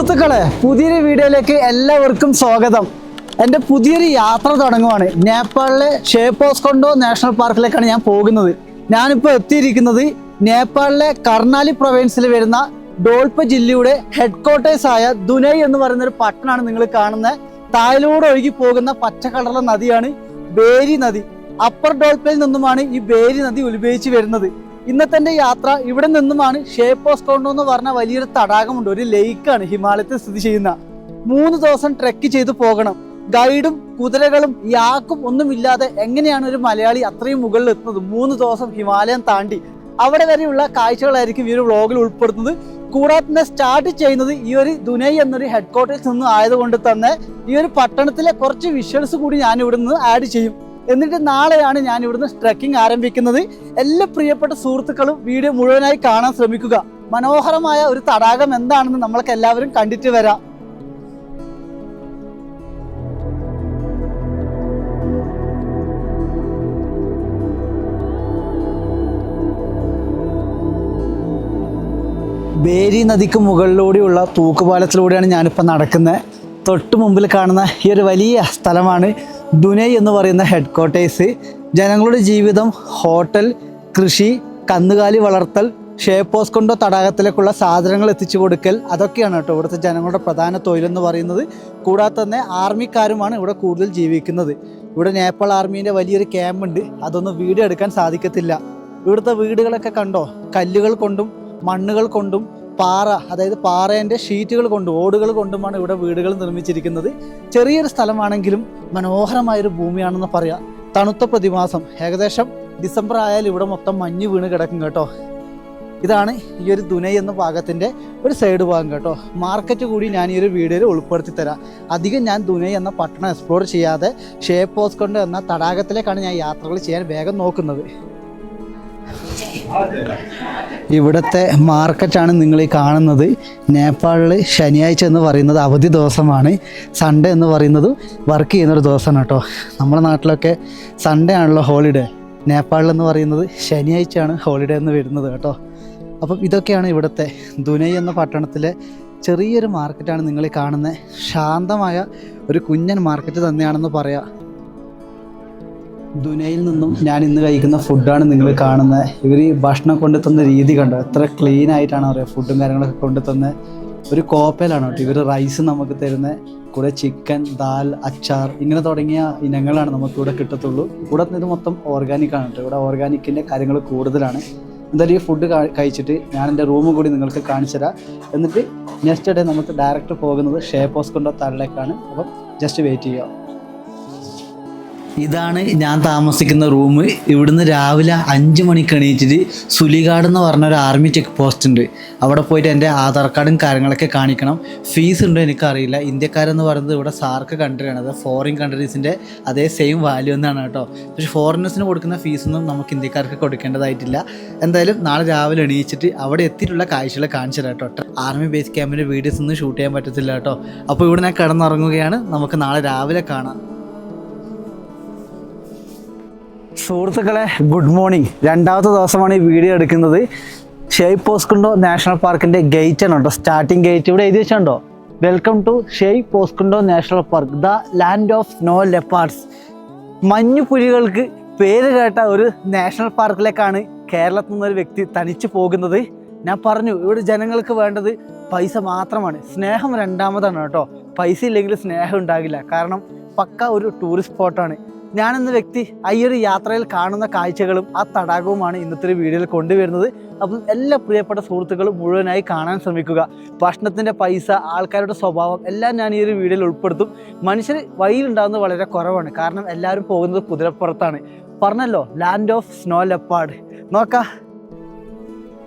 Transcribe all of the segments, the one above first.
സുഹൃത്തുക്കളെ, പുതിയൊരു വീഡിയോയിലേക്ക് എല്ലാവർക്കും സ്വാഗതം. എൻ്റെ പുതിയൊരു യാത്ര തുടങ്ങുവാണ്. നേപ്പാളിലെ ഷേപ്പോസ്കൊണ്ടോ നാഷണൽ പാർക്കിലേക്കാണ് ഞാൻ പോകുന്നത്. ഞാനിപ്പോൾ എത്തിയിരിക്കുന്നത് നേപ്പാളിലെ കർണാലി പ്രൊവിൻസിൽ വരുന്ന ഡോൾപ ജില്ലയുടെ ഹെഡ് ക്വാർട്ടേഴ്സ് ആയ ദുനൈ എന്ന് പറയുന്ന ഒരു പട്ടണമാണ് നിങ്ങൾ കാണുന്നത്. താഴിലൂടെ ഒഴുകി പോകുന്ന പച്ച കളറുള്ള നദിയാണ് ബേരി നദി. അപ്പർ ഡോൾപ്പയിൽ നിന്നുമാണ് ഈ ബേരി നദി ഉത്ഭവിച്ചു വരുന്നത്. ഇന്നത്തെ എൻ്റെ യാത്ര ഇവിടെ നിന്നുമാണ്. ഷേപ്പോസ്കൊണ്ടോ എന്ന് പറഞ്ഞ വലിയൊരു തടാകമുണ്ട്, ഒരു ലേക്കാണ് ഹിമാലയത്തിൽ സ്ഥിതി ചെയ്യുന്ന. 3 ദിവസം ട്രെക്ക് ചെയ്ത് പോകണം. ഗൈഡും കുതിരകളും യാക്കും ഒന്നുമില്ലാതെ എങ്ങനെയാണ് ഒരു മലയാളി അത്രയും മുകളിൽ എത്തുന്നത്? 3 ദിവസം ഹിമാലയം താണ്ടി അവിടെ വരെയുള്ള കാഴ്ചകളായിരിക്കും ഈ ഒരു വ്ളോഗിൽ ഉൾപ്പെടുത്തുന്നത്. കൂടാതെ തന്നെ സ്റ്റാർട്ട് ചെയ്യുന്നത് ഈ ഒരു ദുനൈ എന്നൊരു ഹെഡ് ക്വാർട്ടേഴ്സിൽ നിന്ന് ആയതുകൊണ്ട് തന്നെ ഈ ഒരു പട്ടണത്തിലെ കുറച്ച് വിഷ്വൽസ് കൂടി ഞാൻ ഇവിടെ നിന്ന് ആഡ് ചെയ്യും. എന്നിട്ട് നാളെയാണ് ഞാൻ ഇവിടുന്ന് ട്രെക്കിംഗ് ആരംഭിക്കുന്നത്. എല്ലാ പ്രിയപ്പെട്ട സുഹൃത്തുക്കളും വീഡിയോ മുഴുവനായി കാണാൻ ശ്രമിക്കുക. മനോഹരമായ ഒരു തടാകം എന്താണെന്ന് നമ്മൾക്ക് എല്ലാവരും കണ്ടിട്ട് വരാം. ബേരി നദിക്ക് മുകളിലൂടെയുള്ള തൂക്കുപാലത്തിലൂടെയാണ് ഞാനിപ്പോൾ നടക്കുന്നത്. തൊട്ട് മുമ്പിൽ കാണുന്ന ഈ ഒരു വലിയ സ്ഥലമാണ് ദുനൈ എന്ന് പറയുന്ന ഹെഡ് ക്വാർട്ടേഴ്സ്. ജനങ്ങളുടെ ജീവിതം ഹോട്ടൽ, കൃഷി, കന്നുകാലി വളർത്തൽ, ഷേപ്പോസ്കൊണ്ടോ തടാകത്തിലേക്കുള്ള സാധനങ്ങൾ എത്തിച്ചു കൊടുക്കൽ, അതൊക്കെയാണ് കേട്ടോ ഇവിടുത്തെ ജനങ്ങളുടെ പ്രധാന തൊഴിലെന്ന് പറയുന്നത്. കൂടാതെ തന്നെ ആർമിക്കാരുമാണ് ഇവിടെ കൂടുതൽ ജീവിക്കുന്നത്. ഇവിടെ നേപ്പാൾ ആർമീൻ്റെ വലിയൊരു ക്യാമ്പുണ്ട്. അതൊന്നും വീഡിയോ എടുക്കാൻ സാധിക്കത്തില്ല. ഇവിടുത്തെ വീടുകളൊക്കെ കണ്ടോ, കല്ലുകൾ കൊണ്ടും മണ്ണുകൾ കൊണ്ടും പാറ, അതായത് പാറേൻ്റെ ഷീറ്റുകൾ കൊണ്ടും ഓടുകൾ കൊണ്ടുമാണ് ഇവിടെ വീടുകൾ നിർമ്മിച്ചിരിക്കുന്നത്. ചെറിയൊരു സ്ഥലമാണെങ്കിലും മനോഹരമായൊരു ഭൂമിയാണെന്ന് പറയാം. തണുത്ത പ്രതിമാസം, ഏകദേശം ഡിസംബർ ആയാൽ ഇവിടെ മൊത്തം മഞ്ഞ് വീണ് കിടക്കും കേട്ടോ. ഇതാണ് ഈ ഒരു ദുനൈ എന്ന ഭാഗത്തിൻ്റെ ഒരു സൈഡ് ഭാഗം കേട്ടോ. മാർക്കറ്റ് കൂടി ഞാൻ ഈ ഒരു വീഡിയോയിൽ ഉൾപ്പെടുത്തി തരാം. അധികം ഞാൻ ദുനൈ എന്ന പട്ടണം എക്സ്പ്ലോർ ചെയ്യാതെ ഷേപ്പോസ്കൊണ്ടോ എന്ന തടാകത്തിലേക്കാണ് ഞാൻ യാത്രകൾ ചെയ്യാൻ വേഗം നോക്കുന്നത്. ഇവിടുത്തെ മാർക്കറ്റാണ് നിങ്ങൾ ഈ കാണുന്നത്. നേപ്പാളിൽ ശനിയാഴ്ച എന്ന് പറയുന്നത് അവധി ദിവസമാണ്. സൺഡേ എന്ന് പറയുന്നത് വർക്ക് ചെയ്യുന്നൊരു ദിവസമാണ് കേട്ടോ. നമ്മുടെ നാട്ടിലൊക്കെ സൺഡേ ആണല്ലോ ഹോളിഡേ. നേപ്പാളിലെന്ന് പറയുന്നത് ശനിയാഴ്ചയാണ് ഹോളിഡേ എന്ന് വരുന്നത് കേട്ടോ. അപ്പം ഇതൊക്കെയാണ് ഇവിടുത്തെ ദുനൈ എന്ന പട്ടണത്തിലെ ചെറിയൊരു മാർക്കറ്റാണ് നിങ്ങൾ ഈ കാണുന്നത്. ശാന്തമായ ഒരു കുഞ്ഞൻ മാർക്കറ്റ് തന്നെയാണെന്ന് പറയാം. ദുനൈയിൽ നിന്നും ഞാൻ ഇന്ന് കഴിക്കുന്ന ഫുഡാണ് നിങ്ങൾ കാണുന്നത്. ഇവർ ഈ ഭക്ഷണം കൊണ്ടു തന്ന രീതി കണ്ടോ, എത്ര ക്ലീൻ ആയിട്ടാണ് പറയുക. ഫുഡും കാര്യങ്ങളൊക്കെ കൊണ്ടു തന്ന ഒരു കോപ്പയിലാണ് കേട്ടോ ഇവർ റൈസ് നമുക്ക് തരുന്നത്. കൂടെ ചിക്കൻ, ദാൽ, അച്ചാർ, ഇങ്ങനെ തുടങ്ങിയ ഇനങ്ങളാണ് നമുക്കിവിടെ കിട്ടത്തുള്ളൂ. കൂടെ ഇത് മൊത്തം ഓർഗാനിക്കാണ് കേട്ടോ. ഇവിടെ ഓർഗാനിക്കിൻ്റെ കാര്യങ്ങൾ കൂടുതലാണ്. എന്തായാലും ഈ ഫുഡ് കഴിച്ചിട്ട് ഞാൻ എൻ്റെ റൂം കൂടി നിങ്ങൾക്ക് കാണിച്ചു തരാം. എന്നിട്ട് നെക്സ്റ്റ് ഡേ നമുക്ക് ഡയറക്റ്റ് പോകുന്നത് ഷേപ്പോസ്കൊണ്ടോ താഴിലേക്കാണ്. അപ്പം ജസ്റ്റ് വെയിറ്റ് ചെയ്യുക. ഇതാണ് ഞാൻ താമസിക്കുന്ന റൂം. ഇവിടുന്ന് രാവിലെ 5 മണിക്ക് എണീറ്റിട്ട് സുലിഗാഡ് എന്ന് പറഞ്ഞ ഒരു ആർമി ചെക്ക് പോസ്റ്റ് ഉണ്ട്. അവിടെ പോയിട്ട് എൻ്റെ ആധാർ കാർഡും കാര്യങ്ങളൊക്കെ കാണിക്കണം. ഫീസ് ഉണ്ടോ എനിക്കറിയില്ല. ഇന്ത്യക്കാരെന്ന് പറയുന്നത് ഇവിടെ സാർക്ക് കൺട്രിയാണ്. അത് ഫോറിൻ കൺട്രീസിൻ്റെ അതേ സെയിം വാല്യൂ എന്നാണ് കേട്ടോ. പക്ഷേ ഫോറിനേഴ്സിന് കൊടുക്കുന്ന ഫീസൊന്നും നമുക്ക് ഇന്ത്യക്കാർക്ക് കൊടുക്കേണ്ടതായിട്ടില്ല. എന്തായാലും നാളെ രാവിലെ എണീച്ചിട്ട് അവിടെ എത്തിയിട്ടുള്ള കാഴ്ചകളെ കാണിച്ചു തരാം കേട്ടോ. ആർമി ബേസ് ക്യാമ്പിൻ്റെ വീഡിയോസ് ഒന്നും ഷൂട്ട് ചെയ്യാൻ പറ്റത്തില്ല കേട്ടോ. അപ്പോൾ ഇവിടെ ഞാൻ കിടന്നുറങ്ങുകയാണ്. നമുക്ക് നാളെ രാവിലെ കാണാം. സുഹൃത്തുക്കളെ, ഗുഡ് മോർണിംഗ്. 2ാമത്തെ ദിവസമാണ് ഈ വീഡിയോ എടുക്കുന്നത്. ഷേപ്പോസ്കൊണ്ടോ നാഷണൽ പാർക്കിൻ്റെ ഗേറ്റ് ആണ് കേട്ടോ, സ്റ്റാർട്ടിംഗ് ഗേറ്റ്. ഇവിടെ എഴുതി വെച്ചുണ്ടോ, വെൽക്കം ടു ഷേപ്പോസ്കൊണ്ടോ national park, the land of snow leopards. മഞ്ഞുപുലികൾക്ക് പേര് കേട്ട ഒരു നാഷണൽ പാർക്കിലേക്കാണ് കേരളത്തിൽ നിന്നൊരു വ്യക്തി തനിച്ച് പോകുന്നത്. ഞാൻ പറഞ്ഞു, ഇവിടെ ജനങ്ങൾക്ക് വേണ്ടത് പൈസ മാത്രമാണ്. സ്നേഹം 2ാമതാണ് കേട്ടോ. പൈസ ഇല്ലെങ്കിൽ സ്നേഹം ഉണ്ടാകില്ല. കാരണം പക്ക ഒരു ടൂറിസ്റ്റ് സ്പോട്ടാണ്. ഞാനെന്ന വ്യക്തി ഈ ഒരു യാത്രയിൽ കാണുന്ന കാഴ്ചകളും ആ തടാകവുമാണ് ഇന്നത്തെ ഒരു വീഡിയോയിൽ കൊണ്ടുവരുന്നത്. അപ്പം എല്ലാ പ്രിയപ്പെട്ട സുഹൃത്തുക്കളും മുഴുവനായി കാണാൻ ശ്രമിക്കുക. ഭക്ഷണത്തിൻ്റെ പൈസ, ആൾക്കാരുടെ സ്വഭാവം എല്ലാം ഞാൻ ഈ ഒരു വീഡിയോയിൽ ഉൾപ്പെടുത്തും. മനുഷ്യർ വഴിയിലുണ്ടാകുന്നത് വളരെ കുറവാണ്. കാരണം എല്ലാവരും പോകുന്നത് കുതിരപ്പുറത്താണ്. പറഞ്ഞല്ലോ, ലാൻഡ് ഓഫ് സ്നോ ലെപ്പാർഡ്. നോക്കാം.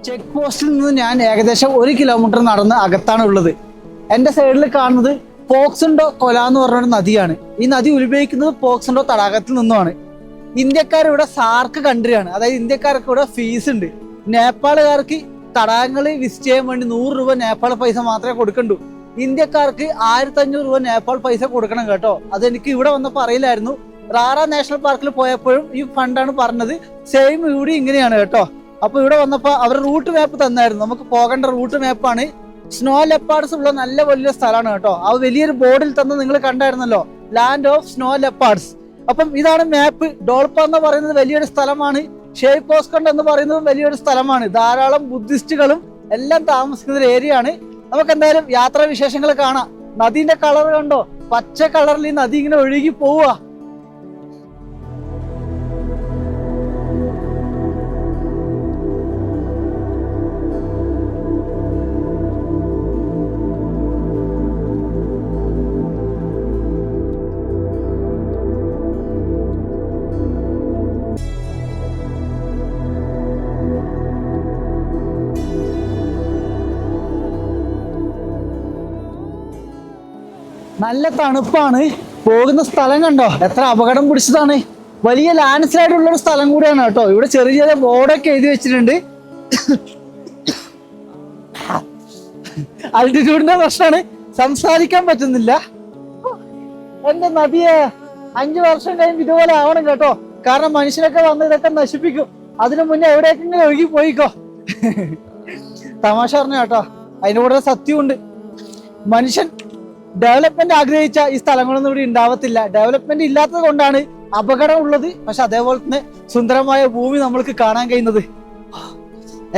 ചെക്ക് പോസ്റ്റിൽ നിന്ന് ഞാൻ ഏകദേശം 1 കിലോമീറ്റർ നടന്ന് അകത്താണ് ഉള്ളത്. എൻ്റെ സൈഡിൽ കാണുന്നത് പോക്സൊണ്ടോ കൊല എന്ന് പറഞ്ഞൊരു നദിയാണ്. ഈ നദി ഉത്ഭവിക്കുന്നത് പോക്സൊണ്ടോ തടാകത്തിൽ നിന്നുമാണ്. ഇന്ത്യക്കാരിവിടെ സാർക്ക് കൺട്രിയാണ്. അതായത് ഇന്ത്യക്കാർക്ക് ഇവിടെ ഫീസ് ഉണ്ട്. നേപ്പാളുകാർക്ക് തടാകങ്ങൾ വിസിറ്റ് ചെയ്യാൻ വേണ്ടി 100 രൂപ നേപ്പാൾ പൈസ മാത്രമേ കൊടുക്കണ്ടൂ. ഇന്ത്യക്കാർക്ക് 1500 രൂപ നേപ്പാൾ പൈസ കൊടുക്കണം കേട്ടോ. അതെനിക്ക് ഇവിടെ വന്നപ്പോൾ അറിയില്ലായിരുന്നു. റാറ നാഷണൽ പാർക്കിൽ പോയപ്പോഴും ഈ ഫണ്ടാണ് പറഞ്ഞത്. സെയിം ഇവിടെ ഇങ്ങനെയാണ് കേട്ടോ. അപ്പോൾ ഇവിടെ വന്നപ്പോൾ അവർ റൂട്ട് മാപ്പ് തന്നായിരുന്നു. നമുക്ക് പോകേണ്ട റൂട്ട് മാപ്പാണ്. സ്നോ ലെപ്പാർഡ്സ് ഉള്ള നല്ല വലിയ സ്ഥലമാണ് കേട്ടോ. ആ വലിയൊരു ബോർഡിൽ തന്നെ നിങ്ങൾ കണ്ടായിരുന്നല്ലോ, ലാൻഡ് ഓഫ് സ്നോ ലെപ്പാർഡ്സ്. അപ്പം ഇതാണ് മാപ്പ്. ഡോൾപ്പ എന്ന് പറയുന്നത് വലിയൊരു സ്ഥലമാണ്. ഷെയ് പോസ്കണ്ട് എന്ന് പറയുന്നത് വലിയൊരു സ്ഥലമാണ്. ധാരാളം ബുദ്ധിസ്റ്റുകളും എല്ലാം താമസിക്കുന്ന ഒരു ഏരിയ ആണ്. നമുക്ക് എന്തായാലും യാത്രാ വിശേഷങ്ങൾ കാണാം. നദീന്റെ കളർ കണ്ടോ, പച്ച കളറിൽ ഈ നദി ഇങ്ങനെ ഒഴുകി പോവുക. നല്ല തണുപ്പാണ്. പോകുന്ന സ്ഥലം കണ്ടോ, എത്ര അപകടം പിടിച്ചതാണ്. വലിയ ലാൻഡ് സ്ലൈഡ് ഉള്ള ഒരു സ്ഥലം കൂടിയാണ് കേട്ടോ. ഇവിടെ ചെറിയ ചെറിയ ബോർഡൊക്കെ എഴുതി വെച്ചിട്ടുണ്ട്. ആൾട്ടിറ്റ്യൂഡിന്റെ പ്രശ്നമാണ്, സംസാരിക്കാൻ പറ്റുന്നില്ല. എന്റെ നദിയെ 5 വർഷം കഴിയുമ്പോൾ ഇതുപോലെ ആവണം കേട്ടോ. കാരണം മനുഷ്യരൊക്കെ വന്ന് ഇതൊക്കെ നശിപ്പിക്കും. അതിനു മുന്നേ എവിടെയൊക്കെ ഒഴുകി പോയിക്കോ. തമാശ പറഞ്ഞ കേട്ടോ, അതിന്റെ കൂടെ സത്യമുണ്ട്. മനുഷ്യൻ ഡെവലപ്മെന്റ് ആഗ്രഹിച്ച ഈ സ്ഥലങ്ങളൊന്നും ഇവിടെ ഉണ്ടാവത്തില്ല. ഡെവലപ്മെന്റ് ഇല്ലാത്തത് കൊണ്ടാണ് അപകടം ഉള്ളത്. പക്ഷെ അതേപോലെ തന്നെ സുന്ദരമായ ഭൂമി നമ്മൾക്ക് കാണാൻ കഴിയുന്നത്.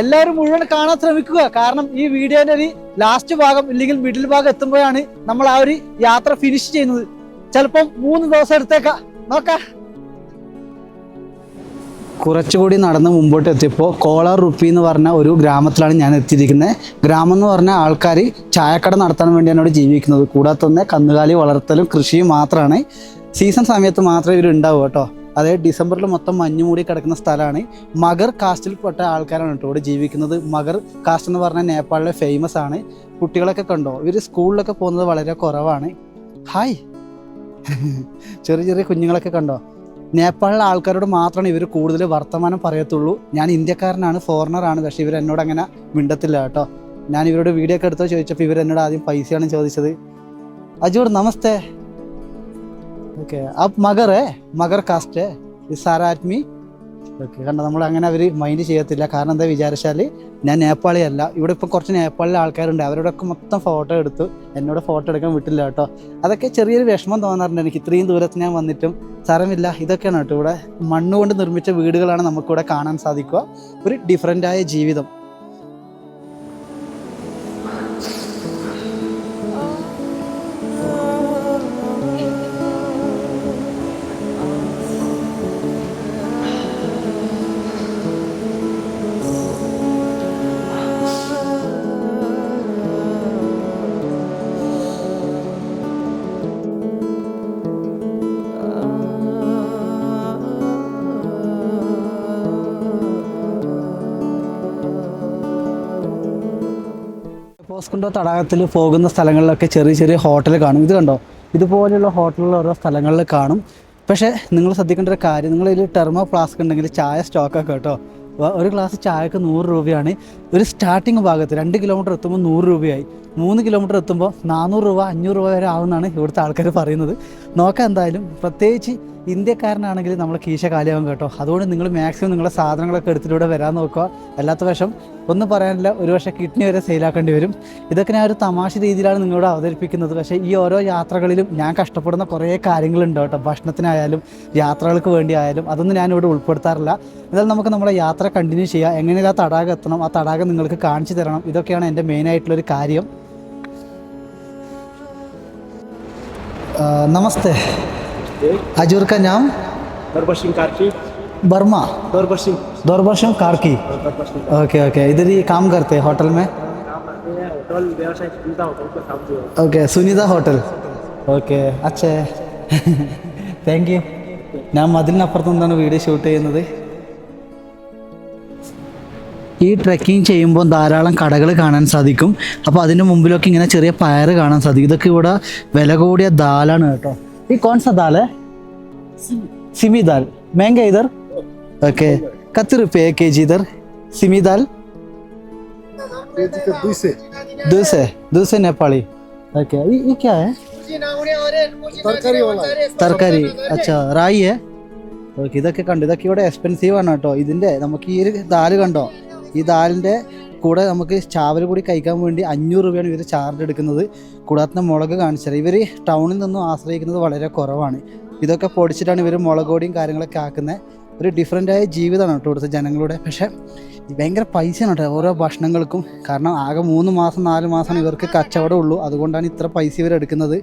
എല്ലാവരും മുഴുവൻ കാണാൻ ശ്രമിക്കുക. കാരണം ഈ വീഡിയോന്റെ ഒരു ലാസ്റ്റ് ഭാഗം ഇല്ലെങ്കിൽ മിഡിൽ ഭാഗം എത്തുമ്പോഴാണ് നമ്മൾ ആ ഒരു യാത്ര ഫിനിഷ് ചെയ്യുന്നത്. ചിലപ്പം 3 ദിവസം എടുത്തേക്കാം, നോക്കാം. കുറച്ചുകൂടി നടന്ന് മുമ്പോട്ട് എത്തിയപ്പോൾ കോളർ റുപ്പി എന്ന് പറഞ്ഞ ഒരു ഗ്രാമത്തിലാണ് ഞാൻ എത്തിയിരിക്കുന്നത്. ഗ്രാമം എന്ന് പറഞ്ഞ ആൾക്കാർ ചായക്കട നടത്താൻ വേണ്ടിയാണ് ഇവിടെ ജീവിക്കുന്നത്. കൂടാതെ തന്നെ കന്നുകാലി വളർത്തലും കൃഷിയും മാത്രമാണ്. സീസൺ സമയത്ത് മാത്രമേ ഇവർ ഉണ്ടാവൂ കേട്ടോ. അതായത് ഡിസംബറിൽ മൊത്തം മഞ്ഞ് മൂടി കിടക്കുന്ന സ്ഥലമാണ്. മഗർ കാസ്റ്റിൽപ്പെട്ട ആൾക്കാരാണ് കേട്ടോ ഇവിടെ ജീവിക്കുന്നത്. മഗർ കാസ്റ്റ് എന്ന് പറഞ്ഞാൽ നേപ്പാളിലെ ഫേമസ് ആണ്. കുട്ടികളൊക്കെ കണ്ടോ, ഇവർ സ്കൂളിലൊക്കെ പോകുന്നത് വളരെ കുറവാണ്. ഹായ്, ചെറിയ ചെറിയ കുഞ്ഞുങ്ങളൊക്കെ കണ്ടോ. നേപ്പാളിലെ ആൾക്കാരോട് മാത്രമാണ് ഇവർ കൂടുതൽ വർത്തമാനം പറയത്തുള്ളൂ. ഞാൻ ഇന്ത്യക്കാരനാണ്, ഫോറിനറാണ്, പക്ഷേ ഇവർ എന്നോട് അങ്ങനെ മിണ്ടത്തില്ല കേട്ടോ. ഞാൻ ഇവരോട് വീഡിയോ ഒക്കെ എടുത്തോ ചോദിച്ചപ്പോൾ ഇവർ എന്നോട് ആദ്യം പൈസയാണ് ചോദിച്ചത്. അജൂർ നമസ്തേ. ഓക്കെ, അബ് മഗർ മഗർ കാസ്റ്റ് സാര ആദ്മി. ഓക്കെ, കണ്ടോ, നമ്മൾ അങ്ങനെ അവർ മൈൻഡ് ചെയ്യത്തില്ല. കാരണം എന്താ വിചാരിച്ചാൽ ഞാൻ നേപ്പാളി അല്ല. ഇവിടെ ഇപ്പോൾ കുറച്ച് നേപ്പാളിലെ ആൾക്കാരുണ്ട്, അവരോടൊക്കെ മൊത്തം ഫോട്ടോ എടുത്തു. എന്നോട് ഫോട്ടോ എടുക്കാൻ വിട്ടില്ല കേട്ടോ. അതൊക്കെ ചെറിയൊരു വിഷമം തോന്നാറുണ്ട് എനിക്ക്. ഇത്രയും ദൂരത്ത് ഞാൻ വന്നിട്ടും സാരമില്ല. ഇതൊക്കെയാണ് കേട്ടോ, ഇവിടെ മണ്ണുകൊണ്ട് നിർമ്മിച്ച വീടുകളാണ് നമുക്കിവിടെ കാണാൻ സാധിക്കുക. ഒരു ഡിഫറൻ്റായ ജീവിതം. പോസ്കുണ്ടോ തടാകത്തിൽ പോകുന്ന സ്ഥലങ്ങളിലൊക്കെ ചെറിയ ചെറിയ ഹോട്ടൽ കാണും. ഇത് കണ്ടോ, ഇതുപോലെയുള്ള ഹോട്ടലുകൾ ഓരോ സ്ഥലങ്ങളിൽ കാണും. പക്ഷേ നിങ്ങൾ ശ്രദ്ധിക്കേണ്ട ഒരു കാര്യം, നിങ്ങളിതിൽ ടെർമോ ഫ്ലാസ്ക് ഉണ്ടെങ്കിൽ ചായ സ്റ്റോക്കൊക്കെ കേട്ടോ. ഒരു ഗ്ലാസ് ചായക്ക് 100 രൂപയാണ്. ഒരു സ്റ്റാർട്ടിങ് ഭാഗത്ത് 2 കിലോമീറ്റർ എത്തുമ്പോൾ 100 രൂപയായി. 3 കിലോമീറ്റർ എത്തുമ്പോൾ 400 രൂപ 500 രൂപ വരെ ആവുമെന്നാണ് ഇവിടുത്തെ ആൾക്കാർ പറയുന്നത്. നോക്കാം എന്തായാലും. പ്രത്യേകിച്ച് ഇന്ത്യക്കാരനാണെങ്കിൽ നമ്മൾ കീശ കാലിയാവും കേട്ടോ. അതുകൊണ്ട് നിങ്ങൾ മാക്സിമം നിങ്ങളുടെ സാധനങ്ങളൊക്കെ എടുത്തിലൂടെ വരാൻ നോക്കുക. അല്ലാത്ത വശം ഒന്നും പറയാനില്ല, ഒരു പക്ഷേ കിഡ്നി വരെ സെയിലാക്കേണ്ടി വരും. ഇതൊക്കെ ഞാൻ ഒരു തമാശ രീതിയിലാണ് നിങ്ങളോട് അവതരിപ്പിക്കുന്നത്. പക്ഷേ ഈ ഓരോ യാത്രകളിലും ഞാൻ കഷ്ടപ്പെടുന്ന കുറേ കാര്യങ്ങളുണ്ട് കേട്ടോ. ഭക്ഷണത്തിനായാലും യാത്രകൾക്ക് വേണ്ടി ആയാലും അതൊന്നും ഞാനിവിടെ ഉൾപ്പെടുത്താറില്ല. എന്നാലും നമുക്ക് നമ്മുടെ യാത്ര കണ്ടിന്യൂ ചെയ്യാം. എങ്ങനെയാണ് ആ തടാകം എത്തണം, ആ തടാകം നിങ്ങൾക്ക് കാണിച്ചു തരണം. ഇതൊക്കെയാണ് എൻ്റെ മെയിനായിട്ടുള്ളൊരു കാര്യം. നമസ്തേ. अजूर का नाम? दौरबशिंग कार्की। बर्मा? दौरबशिंग कार्की। ओके ओके, इधर ही काम करते हैं होटल में? होटल व्यवसाय सुनीता होटल का काम जो है। Okay, Sunita hotel. ഓക്കെ, അച്ഛേ താങ്ക് യു. ഞാൻ മതിലിനപ്പുറത്ത് നിന്നാണ് വീഡിയോ ഷൂട്ട് ചെയ്യുന്നത്. ഈ ട്രെക്കിങ് ചെയ്യുമ്പോൾ ധാരാളം കടകൾ കാണാൻ സാധിക്കും. അപ്പോൾ അതിൻ്റെ മുമ്പിലൊക്കെ ഇങ്ങനെ ചെറിയ പയർ കാണാൻ സാധിക്കും. ഇതൊക്കെ ഇവിടെ വില കൂടിയ ദാലാണ് കേട്ടോ. ये कौन सा दाल है? सिमी दाल. महंगा इधर? ओके, कितने रुपये केजी इधर सिमी दाल? दो से नेपाली. ओके, ये क्या है? तरकारी. अच्छा, राई है. ഓക്കെ, ഇതൊക്കെ കണ്ടു. ഇതൊക്കെ ഇവിടെ എക്സ്പെൻസീവ് ആണ് കേട്ടോ. ഇതിൻ്റെ നമുക്ക് ഈ ഒരു ദാല് കണ്ടോ, ഈ ദാലിൻ്റെ കൂടെ നമുക്ക് ചാവൽ കൂടി കഴിക്കാൻ വേണ്ടി 500 രൂപയാണ് ഇവർ ചാർജ് എടുക്കുന്നത്. കൂടാതെ തന്നെ മുളക് കാണിച്ചത് ഇവർ ടൗണിൽ നിന്നും ആശ്രയിക്കുന്നത് വളരെ കുറവാണ്. ഇതൊക്കെ പൊടിച്ചിട്ടാണ് ഇവർ മുളക് പൊടിയും കാര്യങ്ങളൊക്കെ ആക്കുന്നത്. ഒരു ഡിഫറെൻ്റായ ജീവിതമാണ് കേട്ടോ ഇവിടുത്തെ ജനങ്ങളുടെ. പക്ഷേ ഭയങ്കര പൈസയാണ് കേട്ടോ ഓരോ ഭക്ഷണങ്ങൾക്കും. കാരണം ആകെ 3 മാസം 4 മാസമാണ് ഇവർക്ക് കച്ചവടം ഉള്ളൂ. അതുകൊണ്ടാണ് ഇത്ര പൈസ ഇവർ എടുക്കുന്നത്.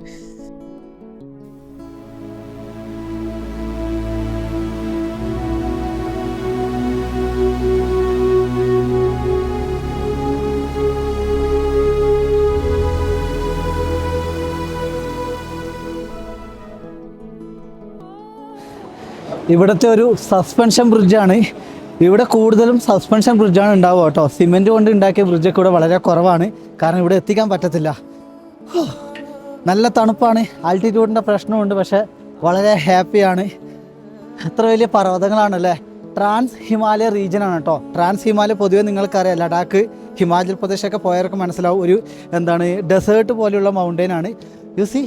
ഇവിടുത്തെ ഒരു സസ്പെൻഷൻ ബ്രിഡ്ജാണ്. ഇവിടെ കൂടുതലും സസ്പെൻഷൻ ബ്രിഡ്ജാണ് ഉണ്ടാവുക കേട്ടോ. സിമെൻറ്റ് കൊണ്ട് ഉണ്ടാക്കിയ ബ്രിഡ്ജൊക്കെ ഇവിടെ വളരെ കുറവാണ്. കാരണം ഇവിടെ എത്തിക്കാൻ പറ്റത്തില്ല. നല്ല തണുപ്പാണ്, ആൾട്ടിറ്റ്യൂഡിൻ്റെ പ്രശ്നമുണ്ട്. പക്ഷേ വളരെ ഹാപ്പിയാണ്. എത്ര വലിയ പർവ്വതങ്ങളാണല്ലേ. ട്രാൻസ് ഹിമാലയ റീജിയനാണ് കേട്ടോ. ട്രാൻസ് ഹിമാലയ പൊതുവെ നിങ്ങൾക്കറിയാം, ലഡാക്ക് ഹിമാചൽ പ്രദേശൊക്കെ പോയവർക്ക് മനസ്സിലാവും. ഒരു ഡെസേർട്ട് പോലെയുള്ള മൗണ്ടെയിനാണ്. You see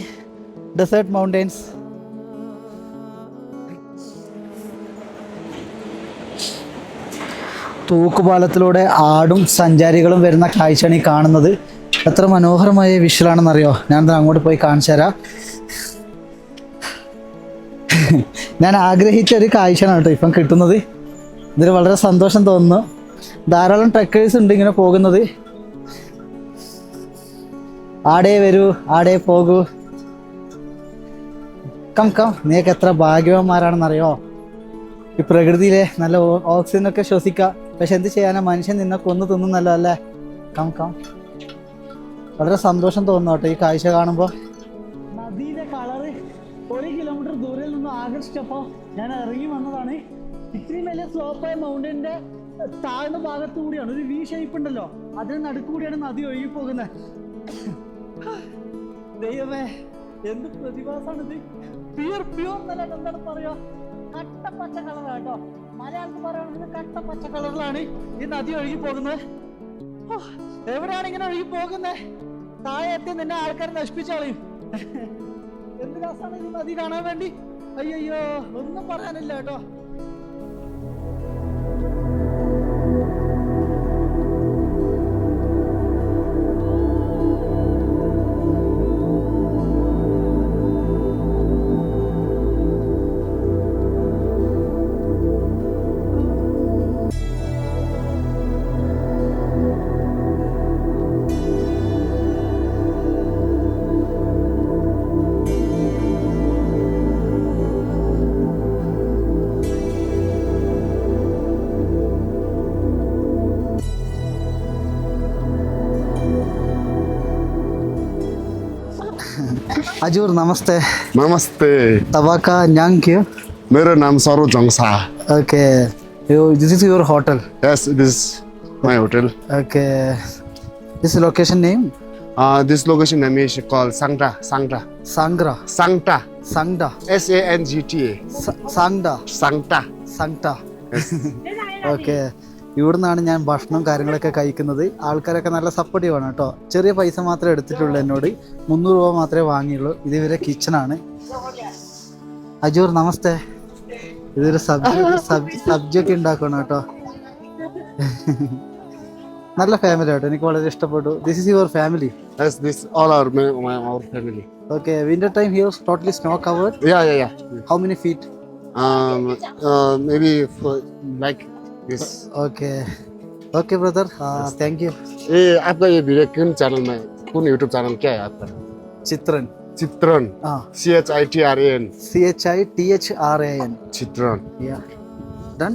desert mountains. തൂക്കുപാലത്തിലൂടെ ആടും സഞ്ചാരികളും വരുന്ന കാഴ്ചയാണ് ഈ കാണുന്നത്. എത്ര മനോഹരമായ വിഷ്വലാണെന്നറിയോ. ഞാനത് അങ്ങോട്ട് പോയി കാണിച്ചു തരാം. ഞാൻ ആഗ്രഹിച്ച ഒരു കാഴ്ചയാണ് കേട്ടോ ഇപ്പം കിട്ടുന്നത്. ഇതിൽ വളരെ സന്തോഷം തോന്നുന്നു. ധാരാളം ട്രെക്കേഴ്സ് ഉണ്ട് ഇങ്ങനെ പോകുന്നത്. ആടേ വരൂ, ആടേ പോകൂ. Come come. നീയൊക്കെ എത്ര ഭാഗ്യവാന്മാരാണെന്നറിയോ. ഈ പ്രകൃതിയിലെ നല്ല ഓക്സിജനൊക്കെ ശ്വസിക്കുക. പക്ഷെ എന്ത് ചെയ്യാനാ, മനുഷ്യൻ നിന്നെ കൊന്നു തിന്നുന്നല്ലോ അല്ലേ. Come come. വളരെ സന്തോഷം തോന്നുന്നു കേട്ടോ ഈ കാഴ്ച കാണുമ്പോൾ. നദിയുടെ കളറ് 1 കിലോമീറ്റർ ദൂരയിൽ നിന്ന് ആകർഷിച്ചപ്പോൾ ഞാൻ ഇറങ്ങി വന്നതാണ്. ഇത്രയും വലിയ സ്ലോപ്പായ മൗണ്ടന്റെ താഴ്ന്ന ഭാഗത്തു കൂടിയാണ് ഒരു വി ഷേപ്പ് ഉണ്ടല്ലോ, അതിന് നടുക്ക് കൂടിയാണ് നദി ഒഴുകി പോകുന്നത്. ദൈവമേ, എന്ത് പ്രതിഭാസമാണിത്. പ്യൂർ നല്ല എന്താണ് പറയാ, കട്ടപ്പച്ച കളറാണ് കേട്ടോ. മലയാളത്തിൽ പറയുകയാണെങ്കിൽ കട്ടപ്പച്ച കളറിലാണ് ഈ നദി ഒഴുകി പോകുന്നത്. എവിടെയാണ് ഇങ്ങനെ ഒഴുകി പോകുന്നത്? താഴെ എത്തി നിന്നെ ആൾക്കാർ നശിപ്പിച്ചു കളയും. എന്ത് രസമാണ് ഈ നദി കാണാൻ വേണ്ടി. അയ്യോ, ഒന്നും പറയാനില്ല കേട്ടോ. अजूर नमस्ते. नमस्ते. तबाका न्यांग क्यों? मेरा नाम सरो जंगसा. Okay. This is your hotel. Yes, this is my hotel. Okay. This location name? This location name is called Sangta. Sangta. Sangra. Sangta. Sangda. SANGTA. Sangda. Sangta. Sangta. Okay. ഇവിടെ നിന്നാണ് ഞാൻ ഭക്ഷണം കാര്യങ്ങളൊക്കെ കഴിക്കുന്നത്. ആൾക്കാരൊക്കെ നല്ല സപ്പോർട്ടീവാണ് കേട്ടോ. ചെറിയ പൈസ മാത്രമേ എടുത്തിട്ടുള്ളൂ എന്നോട്. 300 രൂപ മാത്രമേ വാങ്ങിയുള്ളൂ. ഇത് ഇവരെ കിച്ചണാണ്. അജൂർ നമസ്തേ. ഇതൊരു സബ്ജിയൊക്കെ ഉണ്ടാക്കണം കേട്ടോ. നല്ല ഫാമിലി കേട്ടോ, എനിക്ക് വളരെ ഇഷ്ടപ്പെട്ടു. This is your family? Yes, this all our family. Okay, winter time here is totally snow covered. Yeah. How many feet? Maybe for, like this. Okay brother. Thank you. आपका ये वीडियो कौन channel में, कौन YouTube channel क्या है आपका? चित्रन. चित्रण. CHITRAN. CHITHRAN. ചിത്രം. ഡൺ.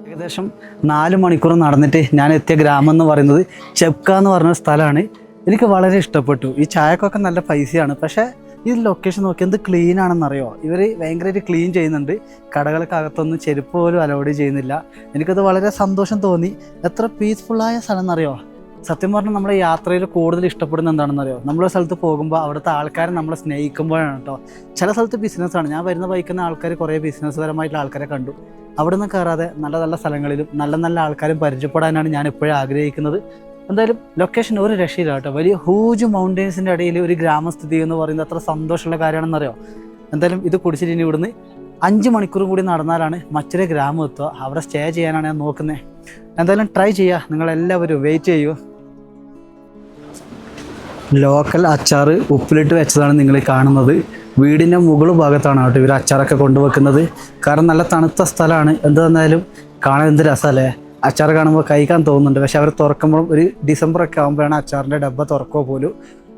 ഏകദേശം 4 മണിക്കൂർ നടന്നിട്ട് ഞാൻ എത്തിയ ഗ്രാമം എന്ന് പറയുന്നത് ചെപ്ക എന്ന് പറഞ്ഞ സ്ഥലമാണ്. എനിക്ക് വളരെ ഇഷ്ടപ്പെട്ടു. ഈ ചായക്കൊക്കെ നല്ല പൈസയാണ്. പക്ഷേ ഈ ലൊക്കേഷൻ നോക്കി എന്ത് ക്ലീൻ ആണെന്നറിയോ. ഇവർ ഭയങ്കരമായിട്ട് ക്ലീൻ ചെയ്യുന്നുണ്ട്. കടകൾക്കകത്തൊന്നും ചെരുപ്പ് പോലും അലൗഡ് ചെയ്യുന്നില്ല. എനിക്കത് വളരെ സന്തോഷം തോന്നി. എത്ര പീസ്ഫുള്ളായ സ്ഥലം എന്നറിയോ. സത്യം പറഞ്ഞാൽ നമ്മുടെ യാത്രയിൽ കൂടുതൽ ഇഷ്ടപ്പെടുന്ന എന്താണെന്നറിയോ, നമ്മളൊരു സ്ഥലത്ത് പോകുമ്പോൾ അവിടുത്തെ ആൾക്കാരെ നമ്മളെ സ്നേഹിക്കുമ്പോഴാണ് കേട്ടോ. ചില സ്ഥലത്ത് ബിസിനസ്സാണ്. ഞാൻ വരുന്ന ബൈക്കുന്ന ആൾക്കാർ കുറേ ബിസിനസ് പരമായിട്ടുള്ള ആൾക്കാരെ കണ്ടു. അവിടെ നിന്ന് കയറാതെ നല്ല നല്ല സ്ഥലങ്ങളിലും നല്ല ആൾക്കാരും പരിചയപ്പെടാനാണ് ഞാൻ എപ്പോഴും ആഗ്രഹിക്കുന്നത്. എന്തായാലും ലൊക്കേഷൻ ഒരു രക്ഷയില്ല കേട്ടോ. വലിയ ഹ്യൂജ് മൗണ്ടെയ്ൻസിൻ്റെ ഇടയിൽ ഒരു ഗ്രാമസ്ഥിതി എന്ന് പറയുന്നത് അത്ര സന്തോഷമുള്ള കാര്യമാണെന്നറിയോ. എന്തായാലും ഇത് കുടിച്ചിട്ട് ഇനി ഇവിടുന്ന് 5 മണിക്കൂറും കൂടി നടന്നാലാണ് മറ്റൊരു ഗ്രാമം എത്തുക. അവിടെ സ്റ്റേ ചെയ്യാനാണ് ഞാൻ നോക്കുന്നത്. എന്തായാലും ട്രൈ ചെയ്യുക, നിങ്ങളെല്ലാവരും വെയിറ്റ് ചെയ്യൂ. ലോക്കൽ അച്ചാർ ഉപ്പിലിട്ട് വെച്ചതാണ് നിങ്ങൾ കാണുന്നത്. വീടിൻ്റെ മുകൾ ഭാഗത്താണ് കേട്ടോ ഇവർ അച്ചാറൊക്കെ കൊണ്ടുവെക്കുന്നത്. കാരണം നല്ല തണുത്ത സ്ഥലമാണ്. എന്ത് വന്നാലും കാണാൻ എന്ത് രസമല്ലേ. അച്ചാർ കാണുമ്പോൾ കഴിക്കാൻ തോന്നുന്നുണ്ട്. പക്ഷെ അവർ തുറക്കുമ്പോൾ ഒരു ഡിസംബറൊക്കെ ആകുമ്പോഴാണ് അച്ചാറിൻ്റെ ഡബ്ബ തുറക്കുക പോലും.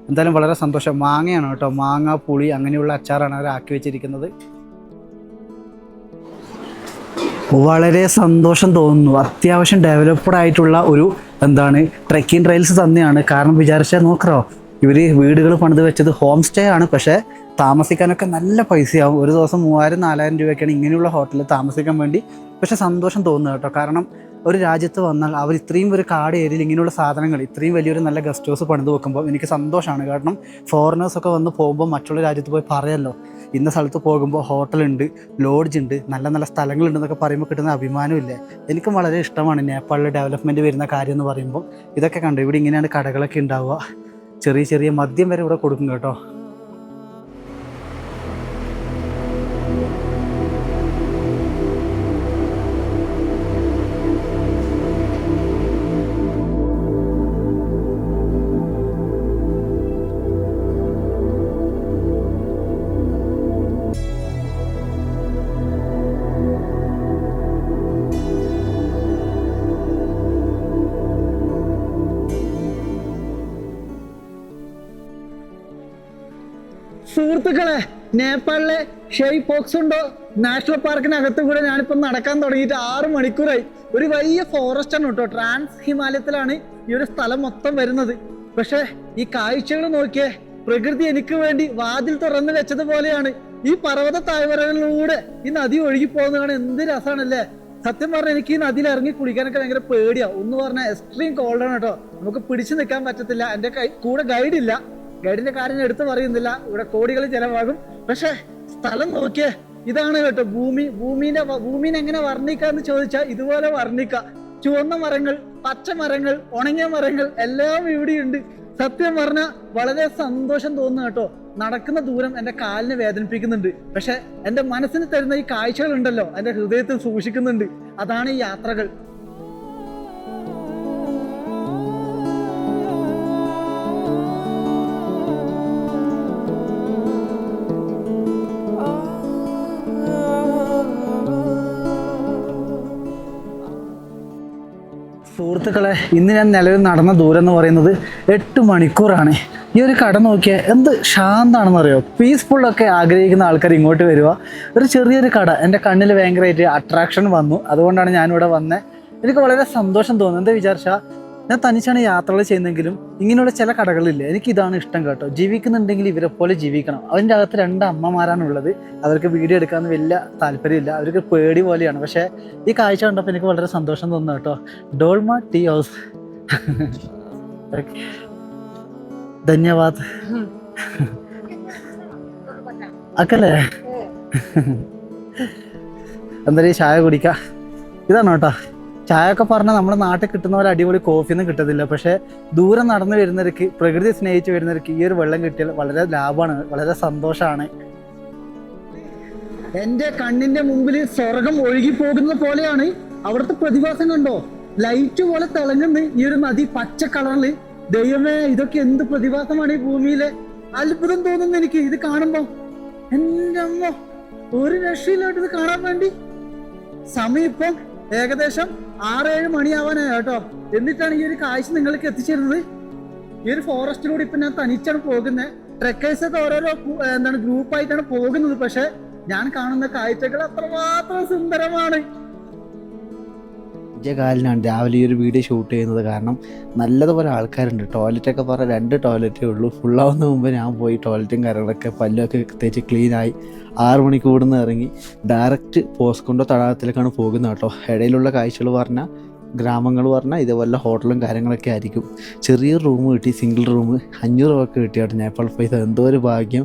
എന്തായാലും വളരെ സന്തോഷം. മാങ്ങയാണ് കേട്ടോ, മാങ്ങ പുളി അങ്ങനെയുള്ള അച്ചാറാണ് അവർ ആക്കി വെച്ചിരിക്കുന്നത്. വളരെ സന്തോഷം തോന്നുന്നു. അത്യാവശ്യം ഡെവലപ്ഡ് ആയിട്ടുള്ള ഒരു ട്രെക്കിംഗ് ട്രയൽസ് തന്നെയാണ്. കാരണം വിചാരിച്ചാൽ നോക്കറോ, ഇവർ വീടുകൾ പണിത് വെച്ചത് ഹോം സ്റ്റേ ആണ്. പക്ഷേ താമസിക്കാനൊക്കെ നല്ല പൈസയാവും. ഒരു ദിവസം 3000-4000 രൂപയൊക്കെയാണ് ഇങ്ങനെയുള്ള ഹോട്ടലിൽ താമസിക്കാൻ വേണ്ടി. പക്ഷേ സന്തോഷം തോന്നുന്നു കേട്ടോ. കാരണം ഒരു രാജ്യത്ത് വന്നാൽ അവർ ഇത്രയും ഒരു കാട് ഏരിയയിൽ ഇങ്ങനെയുള്ള സാധനങ്ങൾ ഇത്രയും വലിയൊരു നല്ല ഗസ്റ്റ് ഹൗസ് പണിത് വെക്കുമ്പോൾ എനിക്ക് സന്തോഷമാണ്. കാരണം ഫോറിനേഴ്സൊക്കെ വന്ന് പോകുമ്പോൾ മറ്റുള്ള രാജ്യത്ത് പോയി പറയാമല്ലോ, ഇന്ന സ്ഥലത്ത് പോകുമ്പോൾ ഹോട്ടലുണ്ട്, ലോഡ്ജ് ഉണ്ട്, നല്ല നല്ല സ്ഥലങ്ങളുണ്ടെന്നൊക്കെ പറയുമ്പോൾ കിട്ടുന്ന അഭിമാനമില്ലേ. എനിക്കും വളരെ ഇഷ്ടമാണ് നേപ്പാളിൽ ഡെവലപ്മെൻറ്റ് വരുന്ന കാര്യം എന്ന് പറയുമ്പോൾ. ഇതൊക്കെ കണ്ടു, ഇവിടെ ഇങ്ങനെയാണ് കടകളൊക്കെ ഉണ്ടാവുക. ചെറിയ ചെറിയ മദ്യം വരെ ഇവിടെ കൊടുക്കും കേട്ടോ. സുഹൃത്തുക്കളെ, നേപ്പാളിലെ ഷെയ് പോക്സുണ്ടോ നാഷണൽ പാർക്കിനകത്ത് കൂടെ ഞാനിപ്പോൾ നടക്കാൻ തുടങ്ങിയിട്ട് 6 മണിക്കൂറായി. ഒരു വലിയ ഫോറസ്റ്റ് ആണ് കേട്ടോ. ട്രാൻസ് ഹിമാലയത്തിലാണ് ഈ ഒരു സ്ഥലം മൊത്തം വരുന്നത്. പക്ഷെ ഈ കാഴ്ചകൾ നോക്കിയേ, പ്രകൃതി എനിക്ക് വേണ്ടി വാതിൽ തുറന്നു വെച്ചതുപോലെയാണ്. ഈ പർവ്വത താഴ്വരകളിലൂടെ ഈ നദി ഒഴുകി പോകുന്നതാണ്. എന്ത് രസമാണല്ലേ. സത്യം പറഞ്ഞാൽ എനിക്ക് ഈ നദിയിൽ ഇറങ്ങി കുളിക്കാനൊക്കെ ഭയങ്കര പേടിയാ. ഒന്ന് പറഞ്ഞാൽ എക്സ്ട്രീം കോൾഡാണ് കേട്ടോ. നമുക്ക് പിടിച്ചു നിൽക്കാൻ പറ്റത്തില്ല. എൻ്റെ കൂടെ ഗൈഡില്ല. ഗൈഡിന്റെ കാര്യം എടുത്ത് പറയുന്നില്ല, ഇവിടെ കോടികൾ ചെലവാകും. പക്ഷെ സ്ഥലം നോക്കിയേ, ഇതാണ് കേട്ടോ ഭൂമി. ഭൂമിനെ എങ്ങനെ വർണ്ണിക്കാന്ന് ചോദിച്ചാൽ ഇതുപോലെ വർണ്ണിക്കാം. ചുവന്ന മരങ്ങൾ, പച്ച മരങ്ങൾ, ഉണങ്ങിയ മരങ്ങൾ എല്ലാം ഇവിടെയുണ്ട്. സത്യം പറഞ്ഞാൽ വളരെ സന്തോഷം തോന്നുന്നു കേട്ടോ. നടക്കുന്ന ദൂരം എൻ്റെ കാലിനെ വേദനിപ്പിക്കുന്നുണ്ട്. പക്ഷെ എൻ്റെ മനസ്സിന് തരുന്ന ഈ കാഴ്ചകൾ ഉണ്ടല്ലോ, എൻ്റെ ഹൃദയത്തിൽ സൂക്ഷിക്കുന്നുണ്ട്. അതാണ് ഈ യാത്രകൾ. സുഹൃത്തുക്കളെ, ഇന്ന് ഞാൻ നിലവിൽ നടന്ന ദൂരം എന്ന് പറയുന്നത് 8 മണിക്കൂറാണ്. ഈ ഒരു കട നോക്കിയാൽ എന്ത് ശാന്താണെന്നറിയോ. പീസ്ഫുള്ളൊക്കെ ആഗ്രഹിക്കുന്ന ആൾക്കാർ ഇങ്ങോട്ട് വരിക. ഒരു ചെറിയൊരു കട എൻ്റെ കണ്ണിൽ ഭയങ്കരമായിട്ട് അട്രാക്ഷൻ വന്നു. അതുകൊണ്ടാണ് ഞാനിവിടെ വന്നത്. എനിക്ക് വളരെ സന്തോഷം തോന്നുന്നു. എന്താ വിചാരിച്ചാൽ ഞാൻ തനിച്ചാണ് യാത്രകൾ ചെയ്യുന്നെങ്കിലും ഇങ്ങനെയുള്ള ചില കടകളില്ല. എനിക്കിതാണ് ഇഷ്ടം കേട്ടോ. ജീവിക്കുന്നുണ്ടെങ്കിൽ ഇവരെ പോലെ ജീവിക്കണം. അതിൻ്റെ അകത്ത് 2 അമ്മമാരാണുള്ളത്. അവർക്ക് വീഡിയോ എടുക്കാമെന്ന് വലിയ താല്പര്യമില്ല. അവർക്ക് പേടി പോലെയാണ്. പക്ഷേ ഈ കാഴ്ച കണ്ടപ്പോൾ എനിക്ക് വളരെ സന്തോഷം തോന്നുന്നു കേട്ടോ. Dolma tea house. ധന്യവാദ്. അക്കല്ലേ എന്തായാലും ചായ കുടിക്കാം. ഇതാണ് കേട്ടോ ചായ ഒക്കെ പറഞ്ഞാൽ നമ്മുടെ നാട്ടിൽ കിട്ടുന്ന പോലെ അടിപൊളി കോഫിയൊന്നും കിട്ടത്തില്ല. പക്ഷേ ദൂരം നടന്നു വരുന്നവർക്ക്, പ്രകൃതി സ്നേഹിച്ച് വരുന്നവർക്ക് ഈ ഒരു വെള്ളം കിട്ടിയാൽ വളരെ ലാഭമാണ്, വളരെ സന്തോഷമാണ്. എൻ്റെ കണ്ണിൻ്റെ മുമ്പിൽ സ്വർഗം ഒഴുകി പോകുന്നത് പോലെയാണ് അവിടുത്തെ പ്രതിഭാസം. കണ്ടോ, ലൈറ്റ് പോലെ തിളങ്ങുന്ന ഈ ഒരു നദി പച്ച കളറിൽ. ദൈവമേ, ഇതൊക്കെ എന്ത് പ്രതിഭാസമാണ് ഈ ഭൂമിയിലെ. അത്ഭുതം തോന്നുന്നു എനിക്ക് ഇത് കാണുമ്പോ. എൻ്റെ അമ്മ, ഒരു രക്ഷയിലോട്ട് ഇത് കാണാൻ വേണ്ടി. സമയം ഇപ്പം ഏകദേശം 6-7 മണിയാവാനായി കേട്ടോ. എന്നിട്ടാണ് ഈ ഒരു കാഴ്ച നിങ്ങൾക്ക് എത്തിച്ചേരുന്നത്. ഈ ഒരു ഫോറസ്റ്റിലൂടെ ഇപ്പൊ ഞാൻ തനിച്ചാണ് പോകുന്നത്. ട്രെക്കേഴ്സൊക്കെ ഓരോരോ ഗ്രൂപ്പായിട്ടാണ് പോകുന്നത്. പക്ഷെ ഞാൻ കാണുന്ന കാഴ്ചകൾ അത്രമാത്രം സുന്ദരമാണ്. കാലിനാണ് രാവിലെ ഈ ഒരു വീഡിയോ ഷൂട്ട് ചെയ്യുന്നത്. കാരണം നല്ലതുപോലെ ആൾക്കാരുണ്ട്. ടോയ്ലറ്റൊക്കെ പറഞ്ഞാൽ 2 ടോയ്ലറ്റേ ഉള്ളൂ. ഫുള്ളാവുന്ന മുമ്പ് ഞാൻ പോയി ടോയ്ലറ്റും കാര്യങ്ങളൊക്കെ പല്ലൊക്കെ തേച്ച് ക്ലീനായി 6 മണിക്ക് ഇവിടുന്ന് ഇറങ്ങി ഡയറക്റ്റ് പോസ്കൊണ്ടോ തടാകത്തിലേക്കാണ് പോകുന്നത് കേട്ടോ. ഇടയിലുള്ള കാഴ്ചകൾ പറഞ്ഞാൽ, ഗ്രാമങ്ങൾ പറഞ്ഞാൽ ഇതേപോലെ ഹോട്ടലും കാര്യങ്ങളൊക്കെ ആയിരിക്കും. ചെറിയൊരു റൂം കിട്ടി, സിംഗിൾ റൂം 500 രൂപയൊക്കെ കിട്ടി കേട്ടോ. നേപ്പാൾ പൈസ എന്തോ ഒരു ഭാഗ്യം.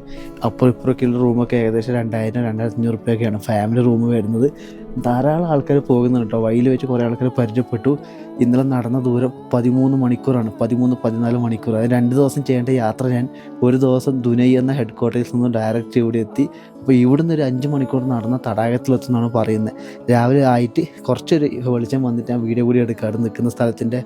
അപ്പുറം ഇപ്പുറമൊക്കെയുള്ള റൂമൊക്കെ ഏകദേശം 2000-2500 രൂപയൊക്കെയാണ് ഫാമിലി റൂം വരുന്നത്. ധാരാളം ആൾക്കാർ പോകുന്നുണ്ട് കേട്ടോ. വഴിയിൽ വെച്ച് കുറേ ആൾക്കാർ പരിചയപ്പെട്ടു. ഇന്നലെ നടന്ന ദൂരം 13 മണിക്കൂറാണ്, 14 മണിക്കൂർ. അത് 2 ദിവസം ചെയ്യേണ്ട യാത്ര ഞാൻ ഒരു ദിവസം ദുനൈ എന്ന ഹെഡ് ക്വാർട്ടേഴ്സിൽ നിന്ന് ഡയറക്റ്റ് ഇവിടെ എത്തി. അപ്പോൾ ഇവിടുന്ന് ഒരു 5 മണിക്കൂർ നടന്ന തടാകത്തിലെത്തുന്നാണ് പറയുന്നത്. രാവിലെ ആയിട്ട് കുറച്ചൊരു വെളിച്ചം വന്നിട്ട് ഞാൻ വീഡിയോ കൂടി എടുക്കാറ് നിൽക്കുന്ന സ്ഥലത്തിൻ്റെ.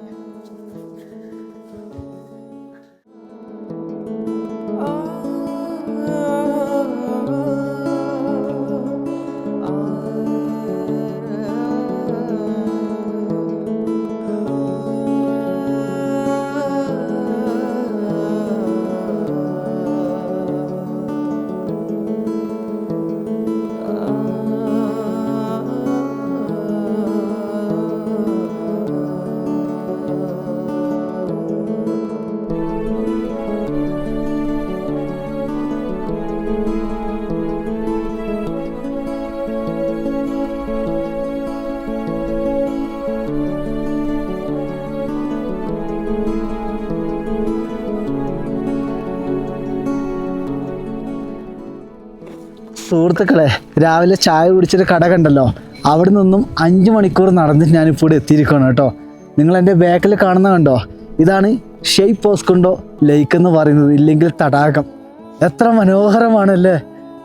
സുഹൃത്തുക്കളെ, രാവിലെ ചായ കുടിച്ചിട്ട് കട കണ്ടല്ലോ, അവിടെ നിന്നും 5 മണിക്കൂർ നടന്ന് ഞാനിപ്പോൾ ഇവിടെ എത്തിയിരിക്കുകയാണ് കേട്ടോ. നിങ്ങൾ എൻ്റെ ബാക്കിൽ കാണുന്ന കണ്ടോ, ഇതാണ് ഷെയ് പോസ്കുണ്ടോ ലേക്ക് എന്ന് പറയുന്നത്, ഇല്ലെങ്കിൽ തടാകം. എത്ര മനോഹരമാണല്ലേ.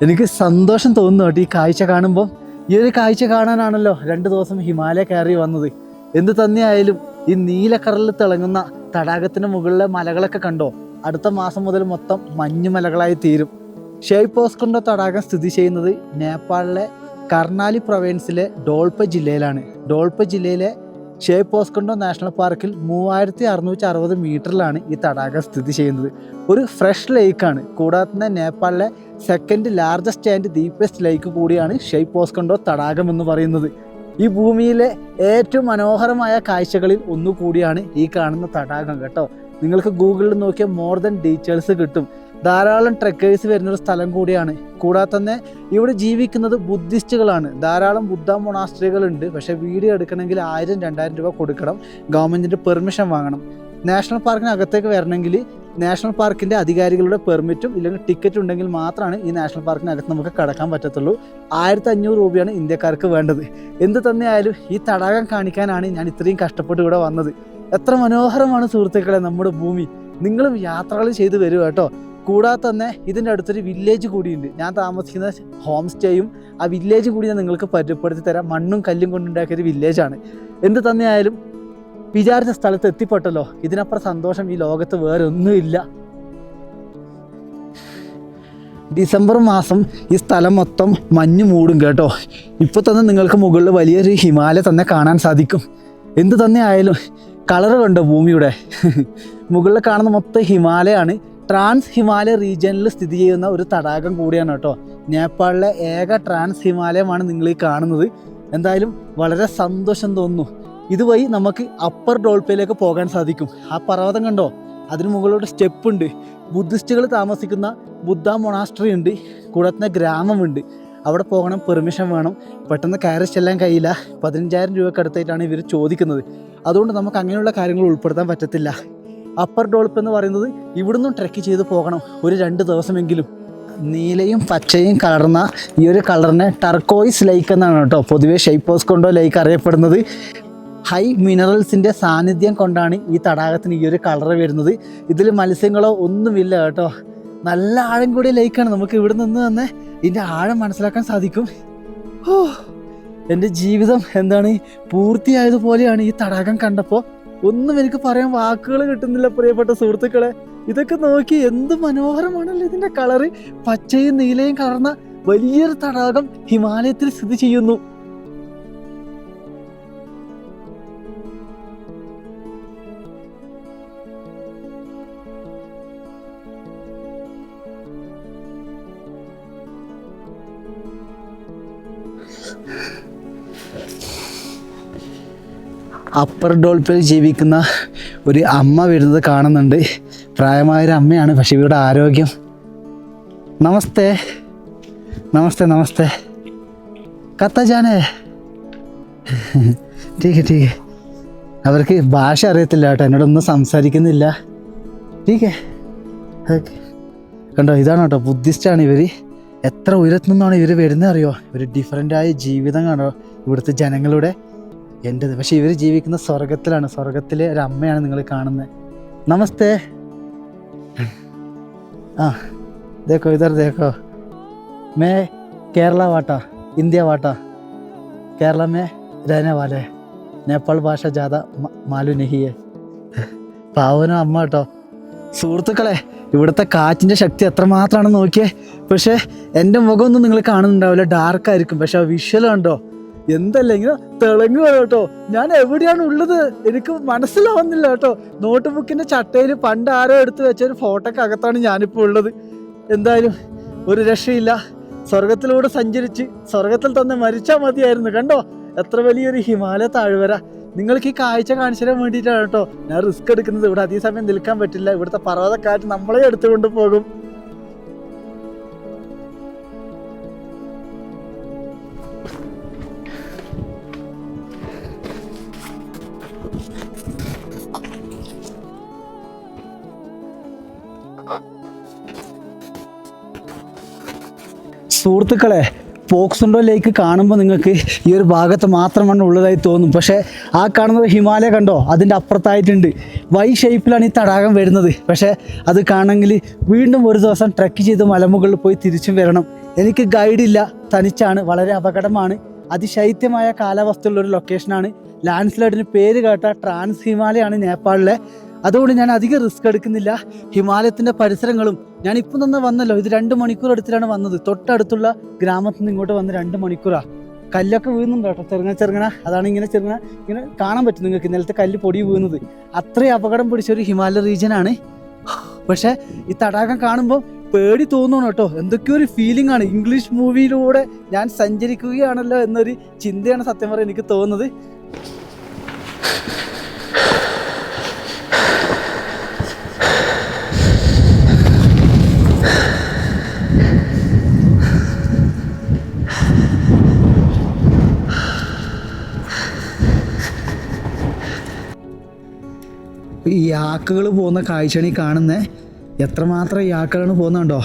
എനിക്ക് സന്തോഷം തോന്നുന്നു കേട്ടോ ഈ കാഴ്ച കാണുമ്പോൾ. ഈ ഒരു കാഴ്ച കാണാനാണല്ലോ 2 ദിവസം ഹിമാലയ കയറി വന്നത്. എന്ത് തന്നെയായാലും ഈ നീലക്കടലിൽ തിളങ്ങുന്ന തടാകത്തിന് മുകളിലെ മലകളൊക്കെ കണ്ടോ, അടുത്ത മാസം മുതൽ മൊത്തം മഞ്ഞുമലകളായി തീരും. ഷെയ് പോസ്കുണ്ടോ തടാകം സ്ഥിതി ചെയ്യുന്നത് നേപ്പാളിലെ കർണാലി പ്രൊവിൻസിലെ ഡോൾപ ജില്ലയിലാണ്. ഡോൾപ ജില്ലയിലെ ഷെയ് പോസ്കുണ്ടോ നാഷണൽ പാർക്കിൽ 3660 മീറ്ററിലാണ് ഈ തടാകം സ്ഥിതി ചെയ്യുന്നത്. ഒരു ഫ്രഷ് ലേക്കാണ്. കൂടാതെ തന്നെ നേപ്പാളിലെ സെക്കൻഡ് ലാർജസ്റ്റ് ആൻഡ് ഡീപ്പസ്റ്റ് ലേക്ക് കൂടിയാണ് ഷെയ് പോസ്കുണ്ടോ തടാകം എന്ന് പറയുന്നത്. ഈ ഭൂമിയിലെ ഏറ്റവും മനോഹരമായ കാഴ്ചകളിൽ ഒന്നുകൂടിയാണ് ഈ കാണുന്ന തടാകം കേട്ടോ. നിങ്ങൾക്ക് ഗൂഗിളിൽ നോക്കിയാൽ മോർ ദൻ ഡീറ്റെയിൽസ് കിട്ടും. ധാരാളം ട്രെക്കേഴ്സ് വരുന്നൊരു സ്ഥലം കൂടിയാണ്. കൂടാതെ തന്നെ ഇവിടെ ജീവിക്കുന്നത് ബുദ്ധിസ്റ്റുകളാണ്. ധാരാളം ബുദ്ധ മൊണാസ്ട്രികളുണ്ട്. പക്ഷേ വീഡിയോ എടുക്കണമെങ്കിൽ 1000-2000 രൂപ കൊടുക്കണം. ഗവൺമെൻറ്റിൻ്റെ പെർമിഷൻ വാങ്ങണം. നാഷണൽ പാർക്കിനകത്തേക്ക് വരണമെങ്കിൽ നാഷണൽ പാർക്കിൻ്റെ അധികാരികളുടെ പെർമിറ്റും ഇല്ലെങ്കിൽ ടിക്കറ്റ് ഉണ്ടെങ്കിൽ മാത്രമാണ് ഈ നാഷണൽ പാർക്കിനകത്ത് നമുക്ക് കടക്കാൻ പറ്റത്തുള്ളൂ. 1500 രൂപയാണ് ഇന്ത്യക്കാർക്ക് വേണ്ടത്. എന്ത് തന്നെയായാലും ഈ തടാകം കാണിക്കാനാണ് ഞാൻ ഇത്രയും കഷ്ടപ്പെട്ട് ഇവിടെ വന്നത്. എത്ര മനോഹരമാണ് സുഹൃത്തുക്കളെ നമ്മുടെ ഭൂമി. നിങ്ങളും യാത്രകൾ ചെയ്ത് വരും കേട്ടോ. കൂടാതെ തന്നെ ഇതിൻ്റെ അടുത്തൊരു വില്ലേജ് കൂടിയുണ്ട്. ഞാൻ താമസിക്കുന്ന ഹോം സ്റ്റേയും ആ വില്ലേജ് കൂടി ഞാൻ നിങ്ങൾക്ക് പരിചയപ്പെടുത്തി തരാം. മണ്ണും കല്ലും കൊണ്ടുണ്ടാക്കിയൊരു വില്ലേജാണ്. എന്ത് തന്നെയായാലും വിചാരിച്ച സ്ഥലത്ത് എത്തിപ്പെട്ടല്ലോ. ഇതിനപ്പുറം സന്തോഷം ഈ ലോകത്ത് വേറെ ഒന്നുമില്ല. ഡിസംബർ മാസം ഈ സ്ഥലം മൊത്തം മഞ്ഞ് മൂടും കേട്ടോ. ഇപ്പോൾ തന്നെ നിങ്ങൾക്ക് മുകളിൽ വലിയൊരു ഹിമാലയ തന്നെ കാണാൻ സാധിക്കും. എന്ത് തന്നെ ആയാലും കളറ് കണ്ടോ ഭൂമിയുടെ. മുകളിൽ കാണുന്ന മൊത്തം ഹിമാലയാണ്. ട്രാൻസ് ഹിമാലയ റീജിയനിൽ സ്ഥിതി ചെയ്യുന്ന ഒരു തടാകം കൂടിയാണ് കേട്ടോ. നേപ്പാളിലെ ഏക ട്രാൻസ് ഹിമാലയമാണ് നിങ്ങൾ ഈ കാണുന്നത്. എന്തായാലും വളരെ സന്തോഷം തോന്നുന്നു. ഇതുവഴി നമുക്ക് അപ്പർ ഡോൾപയിലേക്ക് പോകാൻ സാധിക്കും. ആ പർവ്വതം കണ്ടോ, അതിന് മുകളിലൂടെ സ്റ്റെപ്പ് ഉണ്ട്. ബുദ്ധിസ്റ്റുകൾ താമസിക്കുന്ന ബുദ്ധ മൊണാസ്ട്രി ഉണ്ട്. കൂടാതെ തന്നെ ഗ്രാമമുണ്ട്. അവിടെ പോകണം, പെർമിഷൻ വേണം. പെട്ടെന്ന് കയറി ചെല്ലാൻ കഴിയില്ല. 15000 രൂപയ്ക്ക് അടുത്തായിട്ടാണ് ഇവർ ചോദിക്കുന്നത്. അതുകൊണ്ട് നമുക്ക് അങ്ങനെയുള്ള കാര്യങ്ങൾ ഉൾപ്പെടുത്താൻ പറ്റത്തില്ല. അപ്പർ ഡോൾപ്പ് എന്ന് പറയുന്നത് ഇവിടുന്ന് ട്രെക്ക് ചെയ്ത് പോകണം ഒരു 2 ദിവസമെങ്കിലും. നീലയും പച്ചയും കലർന്ന ഈ ഒരു കളറിനെ ടർക്കോയിസ് ലേക്ക് എന്നാണ് കേട്ടോ പൊതുവെ ഷെയ് പോസ്കുണ്ടോ ലേക്ക് അറിയപ്പെടുന്നത്. ഹൈ മിനറൽസിൻ്റെ സാന്നിധ്യം കൊണ്ടാണ് ഈ തടാകത്തിന് ഈ ഒരു കളർ വരുന്നത്. ഇതിൽ മത്സ്യങ്ങളോ ഒന്നുമില്ല കേട്ടോ. നല്ല ആഴം കൂടിയ ലേക്കാണ്. നമുക്ക് ഇവിടെ നിന്ന് തന്നെ ഇതിൻ്റെ ആഴം മനസ്സിലാക്കാൻ സാധിക്കും. എൻ്റെ ജീവിതം എന്താണ് പൂർത്തിയായതുപോലെയാണ് ഈ തടാകം കണ്ടപ്പോൾ. ഒന്നും എനിക്ക് പറയാൻ വാക്കുകൾ കിട്ടുന്നില്ല പ്രിയപ്പെട്ട സുഹൃത്തുക്കളെ. ഇതൊക്കെ നോക്കി എന്ത് മനോഹരമാണല്ലോ ഇതിൻ്റെ കളറ്. പച്ചയും നീലയും കലർന്ന വലിയൊരു തടാകം ഹിമാലയത്തിൽ സ്ഥിതി ചെയ്യുന്നു. അപ്പർ ഡോൾപ്പിൽ ജീവിക്കുന്ന ഒരു അമ്മ വരുന്നത് കാണുന്നുണ്ട്. പ്രായമായൊരു അമ്മയാണ്. പക്ഷെ ഇവരുടെ ആരോഗ്യം. നമസ്തേ നമസ്തേ നമസ്തേ കത്ത ജാനേ ടീക്ക് ടീക്ക്. അവർക്ക് ഭാഷ അറിയത്തില്ല കേട്ടോ, എന്നോടൊന്നും സംസാരിക്കുന്നില്ല. ടീക്കേ ഓക്കെ. കണ്ടോ, ഇതാണ് കേട്ടോ ബുദ്ധിസ്റ്റാണ് ഇവർ. എത്ര ഉയരത്തു നിന്നാണ് ഇവർ വരുന്നത് അറിയോ. ഒരു ഡിഫറൻ്റായ ജീവിതം കണ്ടോ. ഇവിടുത്തെ ജനങ്ങളുടെ എൻ്റെത്. പക്ഷെ ഇവർ ജീവിക്കുന്ന സ്വർഗത്തിലാണ്. സ്വർഗത്തിലെ ഒരു അമ്മയാണ് നിങ്ങൾ കാണുന്നത്. നമസ്തേ. ആ देखो इधर देखो, मैं केरला वाटा, इंडिया वाटा, केरला में रहने वाले, नेपाल ഭാഷ ज़्यादा मालूम नहीं है. പാവന അമ്മ കേട്ടോ. സുഹൃത്തുക്കളെ, ഇവിടുത്തെ കാറ്റിൻ്റെ ശക്തി എത്രമാത്രമാണെന്ന് നോക്കിയേ. പക്ഷേ എൻ്റെ മുഖമൊന്നും നിങ്ങൾ കാണുന്നുണ്ടാവില്ല, ഡാർക്കായിരിക്കും. പക്ഷെ ആ വിഷ്വൽ കണ്ടോ, എന്തല്ല ഇങ്ങനെ തിളങ്ങുക കേട്ടോ. ഞാൻ എവിടെയാണ് ഉള്ളത് എനിക്ക് മനസ്സിലാവുന്നില്ല കേട്ടോ. നോട്ട് ബുക്കിൻ്റെ ചട്ടയിൽ പണ്ട് ആരോ എടുത്ത് വെച്ച ഒരു ഫോട്ടോക്കകത്താണ് ഞാനിപ്പോൾ ഉള്ളത്. എന്തായാലും ഒരു രക്ഷയില്ല. സ്വർഗത്തിലൂടെ സഞ്ചരിച്ച് സ്വർഗത്തിൽ തന്നെ മരിച്ചാൽ മതിയായിരുന്നു. കണ്ടോ എത്ര വലിയൊരു ഹിമാലയ താഴ്വര. നിങ്ങൾക്ക് ഈ കാഴ്ച കാണിച്ചു തരാൻ വേണ്ടിയിട്ടാണ് കേട്ടോ ഞാൻ റിസ്ക് എടുക്കുന്നത്. ഇവിടെ അധിക സമയം നിൽക്കാൻ പറ്റില്ല. ഇവിടുത്തെ പർവ്വതക്കാറ്റ് നമ്മളെ എടുത്തുകൊണ്ട് പോകും. സുഹൃത്തുക്കളെ, പോക്സുണ്ടോ ലേക്ക് കാണുമ്പോൾ നിങ്ങൾക്ക് ഈ ഒരു ഭാഗത്ത് മാത്രമാണ് ഉള്ളതായി തോന്നും. പക്ഷേ ആ കാണുന്നത് ഹിമാലയ കണ്ടോ, അതിൻ്റെ അപ്പുറത്തായിട്ടുണ്ട്. വൈ ഷേപ്പിലാണ് ഈ തടാകം വരുന്നത്. പക്ഷേ അത് കാണണമെങ്കിൽ വീണ്ടും ഒരു ദിവസം ട്രക്ക് ചെയ്ത് മലമുകളിൽ പോയി തിരിച്ചും വരണം. എനിക്ക് ഗൈഡില്ല, തനിച്ചാണ്. വളരെ അപകടമാണ്. അതിശൈത്യമായ കാലാവസ്ഥയുള്ള ഒരു ലൊക്കേഷനാണ്. ലാൻഡ് സ്ലൈഡിന് പേര് കേട്ട ട്രാൻസ് ഹിമാലയാണ് നേപ്പാളിലെ. അതുകൊണ്ട് ഞാൻ അധികം റിസ്ക് എടുക്കുന്നില്ല. ഹിമാലയത്തിൻ്റെ പരിസരങ്ങളും ഞാനിപ്പം തന്നെ വന്നല്ലോ, ഇത് 2 മണിക്കൂർ എടുത്തിട്ടാണ് വന്നത്. തൊട്ടടുത്തുള്ള ഗ്രാമത്തിൽ നിന്ന് ഇങ്ങോട്ട് വന്ന് 2 മണിക്കൂറാണ്. കല്ലൊക്കെ വീഴുന്നുണ്ട് കേട്ടോ, ചെറുങ്ങന. അതാണ് ഇങ്ങനെ ഇങ്ങനെ കാണാൻ പറ്റും നിങ്ങൾക്ക്, നിലത്തെ കല്ല് പൊടി വീഴുന്നത്. അത്രയും അപകടം പിടിച്ചൊരു ഹിമാലയ റീജിയനാണ്. പക്ഷേ ഈ തടാകം കാണുമ്പോൾ പേടി തോന്നണം കേട്ടോ. എന്തൊക്കെയോ ഒരു ഫീലിംഗ് ആണ്. ഇംഗ്ലീഷ് മൂവിയിലൂടെ ഞാൻ സഞ്ചരിക്കുകയാണല്ലോ എന്നൊരു ചിന്തയാണ് സത്യം പറയാൻ എനിക്ക് തോന്നുന്നത്. ഈ യാക്കുകൾ പോകുന്ന കാഴ്ചയാണ് ഈ കാണുന്നത്. എത്രമാത്രം യാക്കുകളാണ് പോകുന്നുണ്ടോ.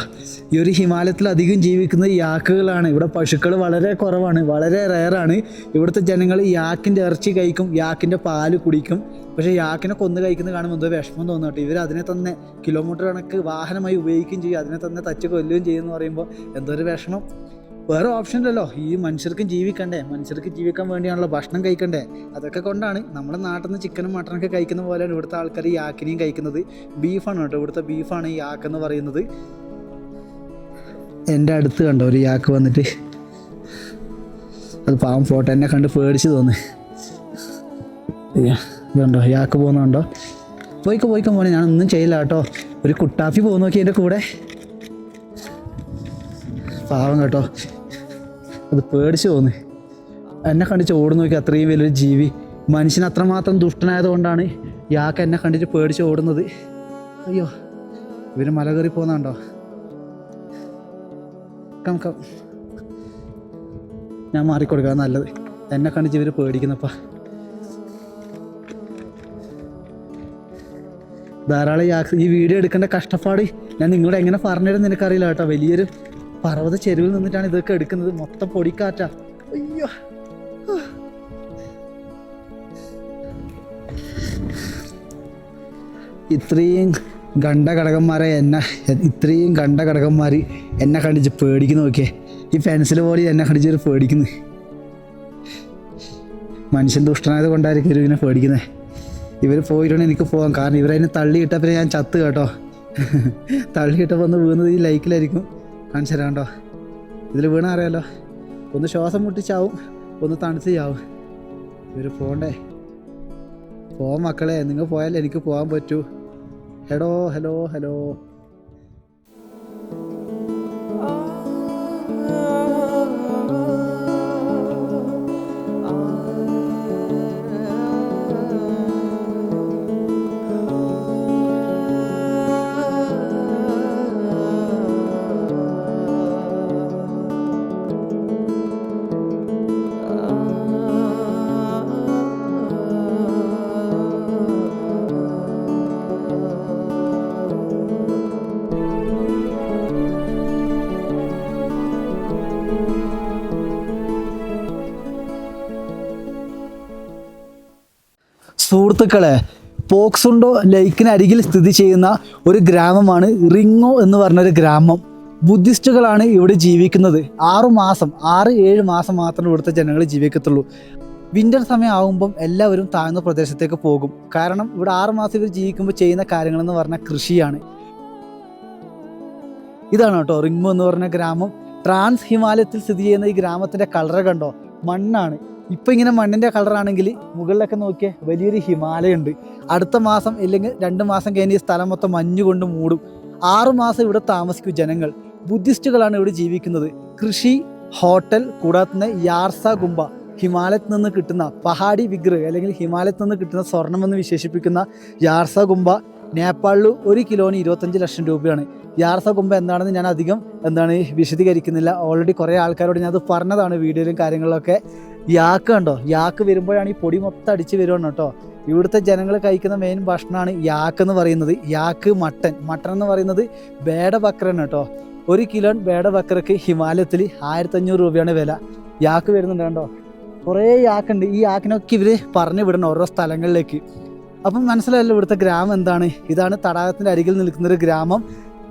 ഈ ഒരു ഹിമാലയത്തിൽ അധികം ജീവിക്കുന്നത് യാക്കുകളാണ്. ഇവിടെ പശുക്കൾ വളരെ കുറവാണ്, വളരെ റെയറാണ്. ഇവിടുത്തെ ജനങ്ങൾ യാക്കിൻ്റെ ഇറച്ചി കഴിക്കും, യാക്കിൻ്റെ പാല് കുടിക്കും. പക്ഷേ യാക്കിനെ കൊന്നു കഴിക്കുന്നത് കാണുമ്പോൾ എന്തോ വിഷമം തോന്നും കേട്ടോ. ഇവർ അതിനെ തന്നെ കിലോമീറ്റർ കണക്ക് വാഹനമായി ഉപയോഗിക്കുകയും ചെയ്യും, അതിനെ തന്നെ തച്ച് കൊല്ലുകയും ചെയ്യുമെന്ന് പറയുമ്പോൾ എന്തോ ഒരു വിഷമം. വേറെ ഓപ്ഷൻ ഇല്ലല്ലോ. ഈ മനുഷ്യർക്കും ജീവിക്കണ്ടേ, മനുഷ്യർക്ക് ജീവിക്കാൻ വേണ്ടിയാണല്ലോ ഭക്ഷണം കഴിക്കണ്ടേ. അതൊക്കെ കൊണ്ടാണ് നമ്മുടെ നാട്ടിൽ നിന്ന് ചിക്കനും മട്ടനൊക്കെ കഴിക്കുന്ന പോലെയാണ് ഇവിടുത്തെ ആൾക്കാർ യാക്കിനെയും കഴിക്കുന്നത്. ബീഫാണ് കേട്ടോ, ഇവിടുത്തെ ബീഫാണ് ഈ യാക്കെന്ന് പറയുന്നത്. എൻ്റെ അടുത്ത് കണ്ടോ ഒരു യാക്ക് വന്നിട്ട്, അത് പാവം ഫോട്ടോ എന്നെ കണ്ട് പേടിച്ച് തോന്നി. ഇതുണ്ടോ യാക്ക് പോകുന്നുണ്ടോ. പോയിക്കോ മോനെ, ഞാനൊന്നും ചെയ്യില്ല കേട്ടോ. ഒരു കുട്ടാപ്പി പോകുന്ന നോക്കി എൻ്റെ കൂടെ. പാവം കേട്ടോ, അത് പേടിച്ച് തോന്നി. എന്നെ കണ്ടിച്ച് ഓടുന്നു നോക്കി. അത്രയും വലിയൊരു ജീവി, മനുഷ്യൻ അത്രമാത്രം ദുഷ്ടനായതുകൊണ്ടാണ് യാക്ക് എന്നെ കണ്ടിട്ട് പേടിച്ച് ഓടുന്നത്. അയ്യോ, ഇവർ മല കയറി പോകുന്നുണ്ടോ. കം ഞാൻ മാറിക്കൊടുക്കാം നല്ലത്. എന്നെ കണ്ടിച്ച് ഇവർ പേടിക്കുന്നപ്പാ. ധാരാളം യാക്ക്. ഈ വീഡിയോ എടുക്കേണ്ട കഷ്ടപ്പാട് ഞാൻ നിങ്ങളോട് എങ്ങനെ പറഞ്ഞിരുന്നു എനിക്കറിയില്ല കേട്ടോ. വലിയൊരു പർവ്വത ചെരുവിൽ നിന്നിട്ടാണ് ഇതൊക്കെ എടുക്കുന്നത്. മൊത്തം പൊടിക്കാറ്റാ. അയ്യോ, ഇത്രയും ഗണ്ഡഘടകന്മാരെ ഇത്രയും ഗണ്ഡഘടകന്മാർ എന്നെ കണ്ടിച്ച് പേടിക്കുന്നു നോക്കിയേ. ഈ പെൻസിൽ പോലെ എന്നെ കണ്ടിച്ച് പേടിക്കുന്നു. മനുഷ്യൻ ദുഷ്ടനായത് കൊണ്ടായിരിക്കും ഇവരിനെ പേടിക്കുന്നത്. ഇവർ പോയിട്ടുണ്ടെങ്കിൽ എനിക്ക് പോകാം. കാരണം ഇവരതിനെ തള്ളിയിട്ടപ്പോൾ ഞാൻ ചത്ത് കേട്ടോ. തള്ളിയിട്ടപ്പോൾ ഒന്ന് വീണത് ഈ ലൈക്കിലായിരിക്കും. കാണിച്ചു തരാം കേട്ടോ. ഇതിൽ വീണ അറിയാലോ, ഒന്ന് ശ്വാസം മുട്ടിച്ചാവും, ഒന്ന് തണുത്ത് ചാവും. ഇവർ പോകണ്ടേ. പോവാൻ മക്കളെ, നിങ്ങൾ പോയാലേ എനിക്ക് പോകാൻ പറ്റൂ. ഹലോ. സുഹൃത്തുക്കളെ, പോക്സുണ്ടോ ലേക്കിന് അരികിൽ സ്ഥിതി ചെയ്യുന്ന ഒരു ഗ്രാമമാണ് റിങ്ങോ എന്ന് പറഞ്ഞൊരു ഗ്രാമം. ബുദ്ധിസ്റ്റുകളാണ് ഇവിടെ ജീവിക്കുന്നത്. 6-7 മാസം മാത്രമേ ഇവിടുത്തെ ജനങ്ങൾ ജീവിക്കത്തുള്ളൂ. വിൻ്റർ സമയം ആകുമ്പം എല്ലാവരും താഴ്ന്ന പ്രദേശത്തേക്ക് പോകും. കാരണം ഇവിടെ 6 മാസം ഇവർ ജീവിക്കുമ്പോൾ ചെയ്യുന്ന കാര്യങ്ങളെന്ന് പറഞ്ഞാൽ കൃഷിയാണ്. ഇതാണ് കേട്ടോ റിങ്ങോ എന്ന് പറഞ്ഞ ഗ്രാമം. ട്രാൻസ് ഹിമാലയത്തിൽ സ്ഥിതി ചെയ്യുന്ന ഈ ഗ്രാമത്തിൻ്റെ കളർ കണ്ടോ, മണ്ണാണ്. ഇപ്പം ഇങ്ങനെ മണ്ണിൻ്റെ കളറാണെങ്കിൽ മുകളിലൊക്കെ നോക്കിയാൽ വലിയൊരു ഹിമാലയുണ്ട്. അടുത്ത മാസം ഇല്ലെങ്കിൽ 2 മാസം കഴിഞ്ഞ് ഈ സ്ഥലം മൊത്തം മഞ്ഞ് കൊണ്ട് മൂടും. 6 മാസം ഇവിടെ താമസിക്കും ജനങ്ങൾ. ബുദ്ധിസ്റ്റുകളാണ് ഇവിടെ ജീവിക്കുന്നത്. കൃഷി, ഹോട്ടൽ, കൂടാതെ തന്നെ യാർസ ഗുംബ, ഹിമാലയത്തിൽ നിന്ന് കിട്ടുന്ന പഹാഡി വിഗ്രഹ് അല്ലെങ്കിൽ ഹിമാലയത്തിൽ നിന്ന് കിട്ടുന്ന സ്വർണമെന്ന് വിശേഷിപ്പിക്കുന്ന യാർസ ഗുംബ നേപ്പാളിൽ 1 കിലോന് 25 ലക്ഷം രൂപയാണ്. യാർസ ഗുംബ എന്താണെന്ന് ഞാൻ അധികം വിശദീകരിക്കുന്നില്ല. ഓൾറെഡി കുറേ ആൾക്കാരോട് ഞാൻ അത് പറഞ്ഞതാണ് വീഡിയോയിലും കാര്യങ്ങളിലൊക്കെ. യാക്ക് കണ്ടോ, യാക്ക് വരുമ്പോഴാണ് ഈ പൊടി മൊത്തം അടിച്ച് വരുവാണ് കേട്ടോ. ഇവിടുത്തെ ജനങ്ങൾ കഴിക്കുന്ന മെയിൻ ഭക്ഷണമാണ് യാക്ക് എന്ന് പറയുന്നത്. യാക്ക് മട്ടൻ എന്ന് പറയുന്നത് ബേഡ ബക്കറാണ് കേട്ടോ. 1 കിലോ ബേഡ ബക്കറക്ക് ഹിമാലയത്തിൽ 1500 രൂപയാണ് വില. യാക്ക് വരുന്നുണ്ട് കണ്ടോ, കുറേ യാക്കുണ്ട്. ഈ യാക്കിനൊക്കെ ഇവർ പറഞ്ഞു വിടണം ഓരോ സ്ഥലങ്ങളിലേക്ക്. അപ്പം മനസ്സിലായല്ലോ ഇവിടുത്തെ ഗ്രാമം എന്താണ്. ഇതാണ് തടാകത്തിൻ്റെ അരികിൽ നിൽക്കുന്നൊരു ഗ്രാമം.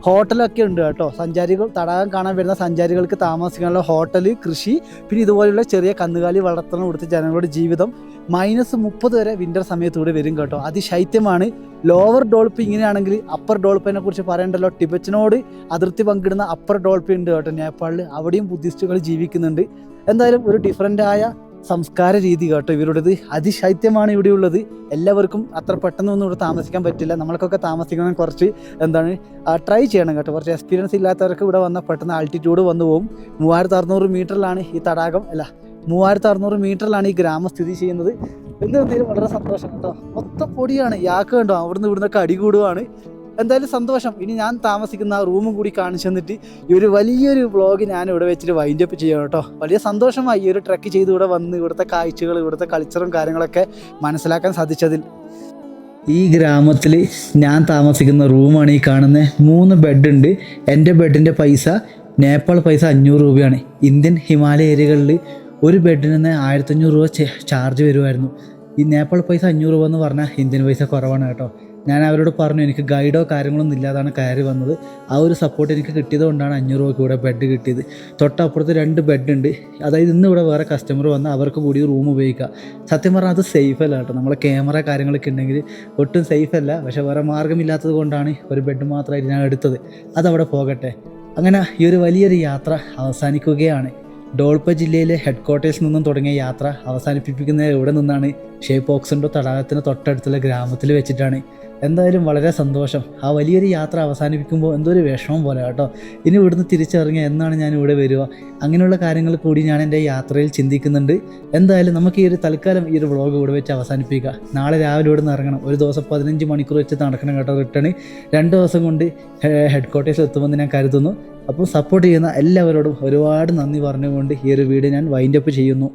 ഹോട്ടലൊക്കെ ഉണ്ട് കേട്ടോ. സഞ്ചാരികൾ, തടാകം കാണാൻ വരുന്ന സഞ്ചാരികൾക്ക് താമസിക്കാനുള്ള ഹോട്ടൽ, കൃഷി, പിന്നെ ഇതുപോലെയുള്ള ചെറിയ കന്നുകാലി വളർത്തണം ഇവിടുത്തെ ജനങ്ങളുടെ ജീവിതം. -30 വരെ വിൻ്റർ സമയത്തൂടെ വരും കേട്ടോ. അതിശൈത്യമാണ്. ലോവർ ഡോൾപ്പി ഇങ്ങനെയാണെങ്കിൽ അപ്പർ ഡോൾപ്പിനെ കുറിച്ച് പറയണ്ടല്ലോ. ടിബറ്റിനോട് അതിർത്തി പങ്കിടുന്ന അപ്പർ ഡോൾപ്പി ഉണ്ട് കേട്ടോ നേപ്പാളിൽ. അവിടെയും ബുദ്ധിസ്റ്റുകൾ ജീവിക്കുന്നുണ്ട്. എന്തായാലും ഒരു ഡിഫറൻ്റായ സംസ്കാര രീതി കേട്ടോ ഇവരുടേത്. അതിശൈത്യമാണ് ഇവിടെ ഉള്ളത്. എല്ലാവർക്കും അത്ര പെട്ടെന്നൊന്നും ഇവിടെ താമസിക്കാൻ പറ്റില്ല. നമ്മൾക്കൊക്കെ താമസിക്കണം, കുറച്ച് ട്രൈ ചെയ്യണം കേട്ടോ. കുറച്ച് എക്സ്പീരിയൻസ് ഇല്ലാത്തവർക്ക് ഇവിടെ വന്നാൽ പെട്ടെന്ന് ആൾട്ടിറ്റ്യൂഡ് വന്നു പോകും. 3600 മീറ്ററിലാണ് ഈ തടാകം, 3600 മീറ്ററിലാണ് ഈ ഗ്രാമം സ്ഥിതി ചെയ്യുന്നത്. എന്തെങ്കിലും വളരെ സന്തോഷം കേട്ടോ. മൊത്തം പൊടിയാണ്. യാക്ക് കണ്ടോ, അവിടുന്ന് ഇവിടുന്നൊക്കെ അടികൂടുവാണ്. എന്തായാലും സന്തോഷം. ഇനി ഞാൻ താമസിക്കുന്ന ആ റൂമും കൂടി കാണിച്ചു തന്നിട്ട് ഈ ഒരു വലിയൊരു വ്ളോഗ് ഞാൻ ഇവിടെ വെച്ചിട്ട് വൈൻഡ് അപ്പ് ചെയ്യണം കേട്ടോ. വലിയ സന്തോഷമായി ഈ ഒരു ട്രക്ക് ചെയ്ത് ഇവിടെ വന്ന് ഇവിടുത്തെ കാഴ്ചകൾ, ഇവിടുത്തെ കൾച്ചറും കാര്യങ്ങളൊക്കെ മനസ്സിലാക്കാൻ സാധിച്ചതിൽ. ഈ ഗ്രാമത്തിൽ ഞാൻ താമസിക്കുന്ന റൂമാണ് ഈ കാണുന്നത്. 3 ബെഡ് ഉണ്ട്. എൻ്റെ ബെഡിൻ്റെ പൈസ നേപ്പാൾ പൈസ 500 രൂപയാണ്. ഇന്ത്യൻ ഹിമാലയ ഏരിയകളിൽ ഒരു ബെഡിന് തന്നെ 1500 രൂപ ചാർജ് വരുമായിരുന്നു. ഈ നേപ്പാൾ പൈസ 500 രൂപ എന്ന് പറഞ്ഞാൽ ഇന്ത്യൻ പൈസ കുറവാണ് കേട്ടോ. ഞാൻ അവരോട് പറഞ്ഞു എനിക്ക് ഗൈഡോ കാര്യങ്ങളൊന്നും ഇല്ലാതാണ് കയറി വന്നത്. ആ ഒരു സപ്പോർട്ട് എനിക്ക് കിട്ടിയത് കൊണ്ടാണ് 500 രൂപയ്ക്ക് ഇവിടെ ബെഡ് കിട്ടിയത്. തൊട്ടപ്പുറത്ത് 2 ബെഡ് ഉണ്ട്. അതായത് ഇന്ന് ഇവിടെ വേറെ കസ്റ്റമർ വന്ന് അവർക്ക് കൂടി റൂം ഉപയോഗിക്കുക. സത്യം പറഞ്ഞാൽ അത് സേഫ് അല്ല കേട്ടോ. നമ്മളെ ക്യാമറ കാര്യങ്ങളൊക്കെ ഉണ്ടെങ്കിൽ ഒട്ടും സേഫ് അല്ല. പക്ഷേ വേറെ മാർഗ്ഗമില്ലാത്തത് കൊണ്ടാണ് ഒരു ബെഡ് മാത്രമായിട്ട് ഞാൻ എടുത്തത്. അതവിടെ പോകട്ടെ. അങ്ങനെ ഈ ഒരു വലിയൊരു യാത്ര അവസാനിക്കുകയാണ്. ഡോൾപ്പ ജില്ലയിലെ ഹെഡ് ക്വാർട്ടേഴ്സിൽ നിന്നും തുടങ്ങിയ യാത്ര അവസാനിപ്പിക്കുന്നത് ഇവിടെ നിന്നാണ്. ഷേ പോക്സുണ്ടോ തടാകത്തിന് തൊട്ടടുത്തുള്ള ഗ്രാമത്തിൽ വെച്ചിട്ടാണ്. എന്തായാലും വളരെ സന്തോഷം. ആ വലിയൊരു യാത്ര അവസാനിപ്പിക്കുമ്പോൾ എന്തോ ഒരു വിഷമം പോലെ കേട്ടോ. ഇനി ഇവിടുന്ന് തിരിച്ചിറങ്ങിയ എന്നാണ് ഞാൻ ഇവിടെ വരിക, അങ്ങനെയുള്ള കാര്യങ്ങൾ കൂടി ഞാൻ എൻ്റെ യാത്രയിൽ ചിന്തിക്കുന്നുണ്ട്. എന്തായാലും നമുക്ക് ഈ ഒരു തൽക്കാലം ഈ ഒരു വ്ളോഗ് ഇവിടെ വെച്ച് അവസാനിപ്പിക്കുക. നാളെ രാവിലെ ഇവിടെ നിന്ന് ഇറങ്ങണം. ഒരു ദിവസം 15 മണിക്കൂർ വെച്ച് നടക്കണം കേട്ടോ. റിട്ടേൺ 2 ദിവസം കൊണ്ട് ഹെഡ് ക്വാർട്ടേഴ്സിൽ എത്തുമെന്ന് ഞാൻ കരുതുന്നു. അപ്പോൾ സപ്പോർട്ട് ചെയ്യുന്ന എല്ലാവരോടും ഒരുപാട് നന്ദി പറഞ്ഞുകൊണ്ട് ഈ ഒരു വീഡിയോ ഞാൻ വൈൻഡ് അപ്പ് ചെയ്യുന്നു.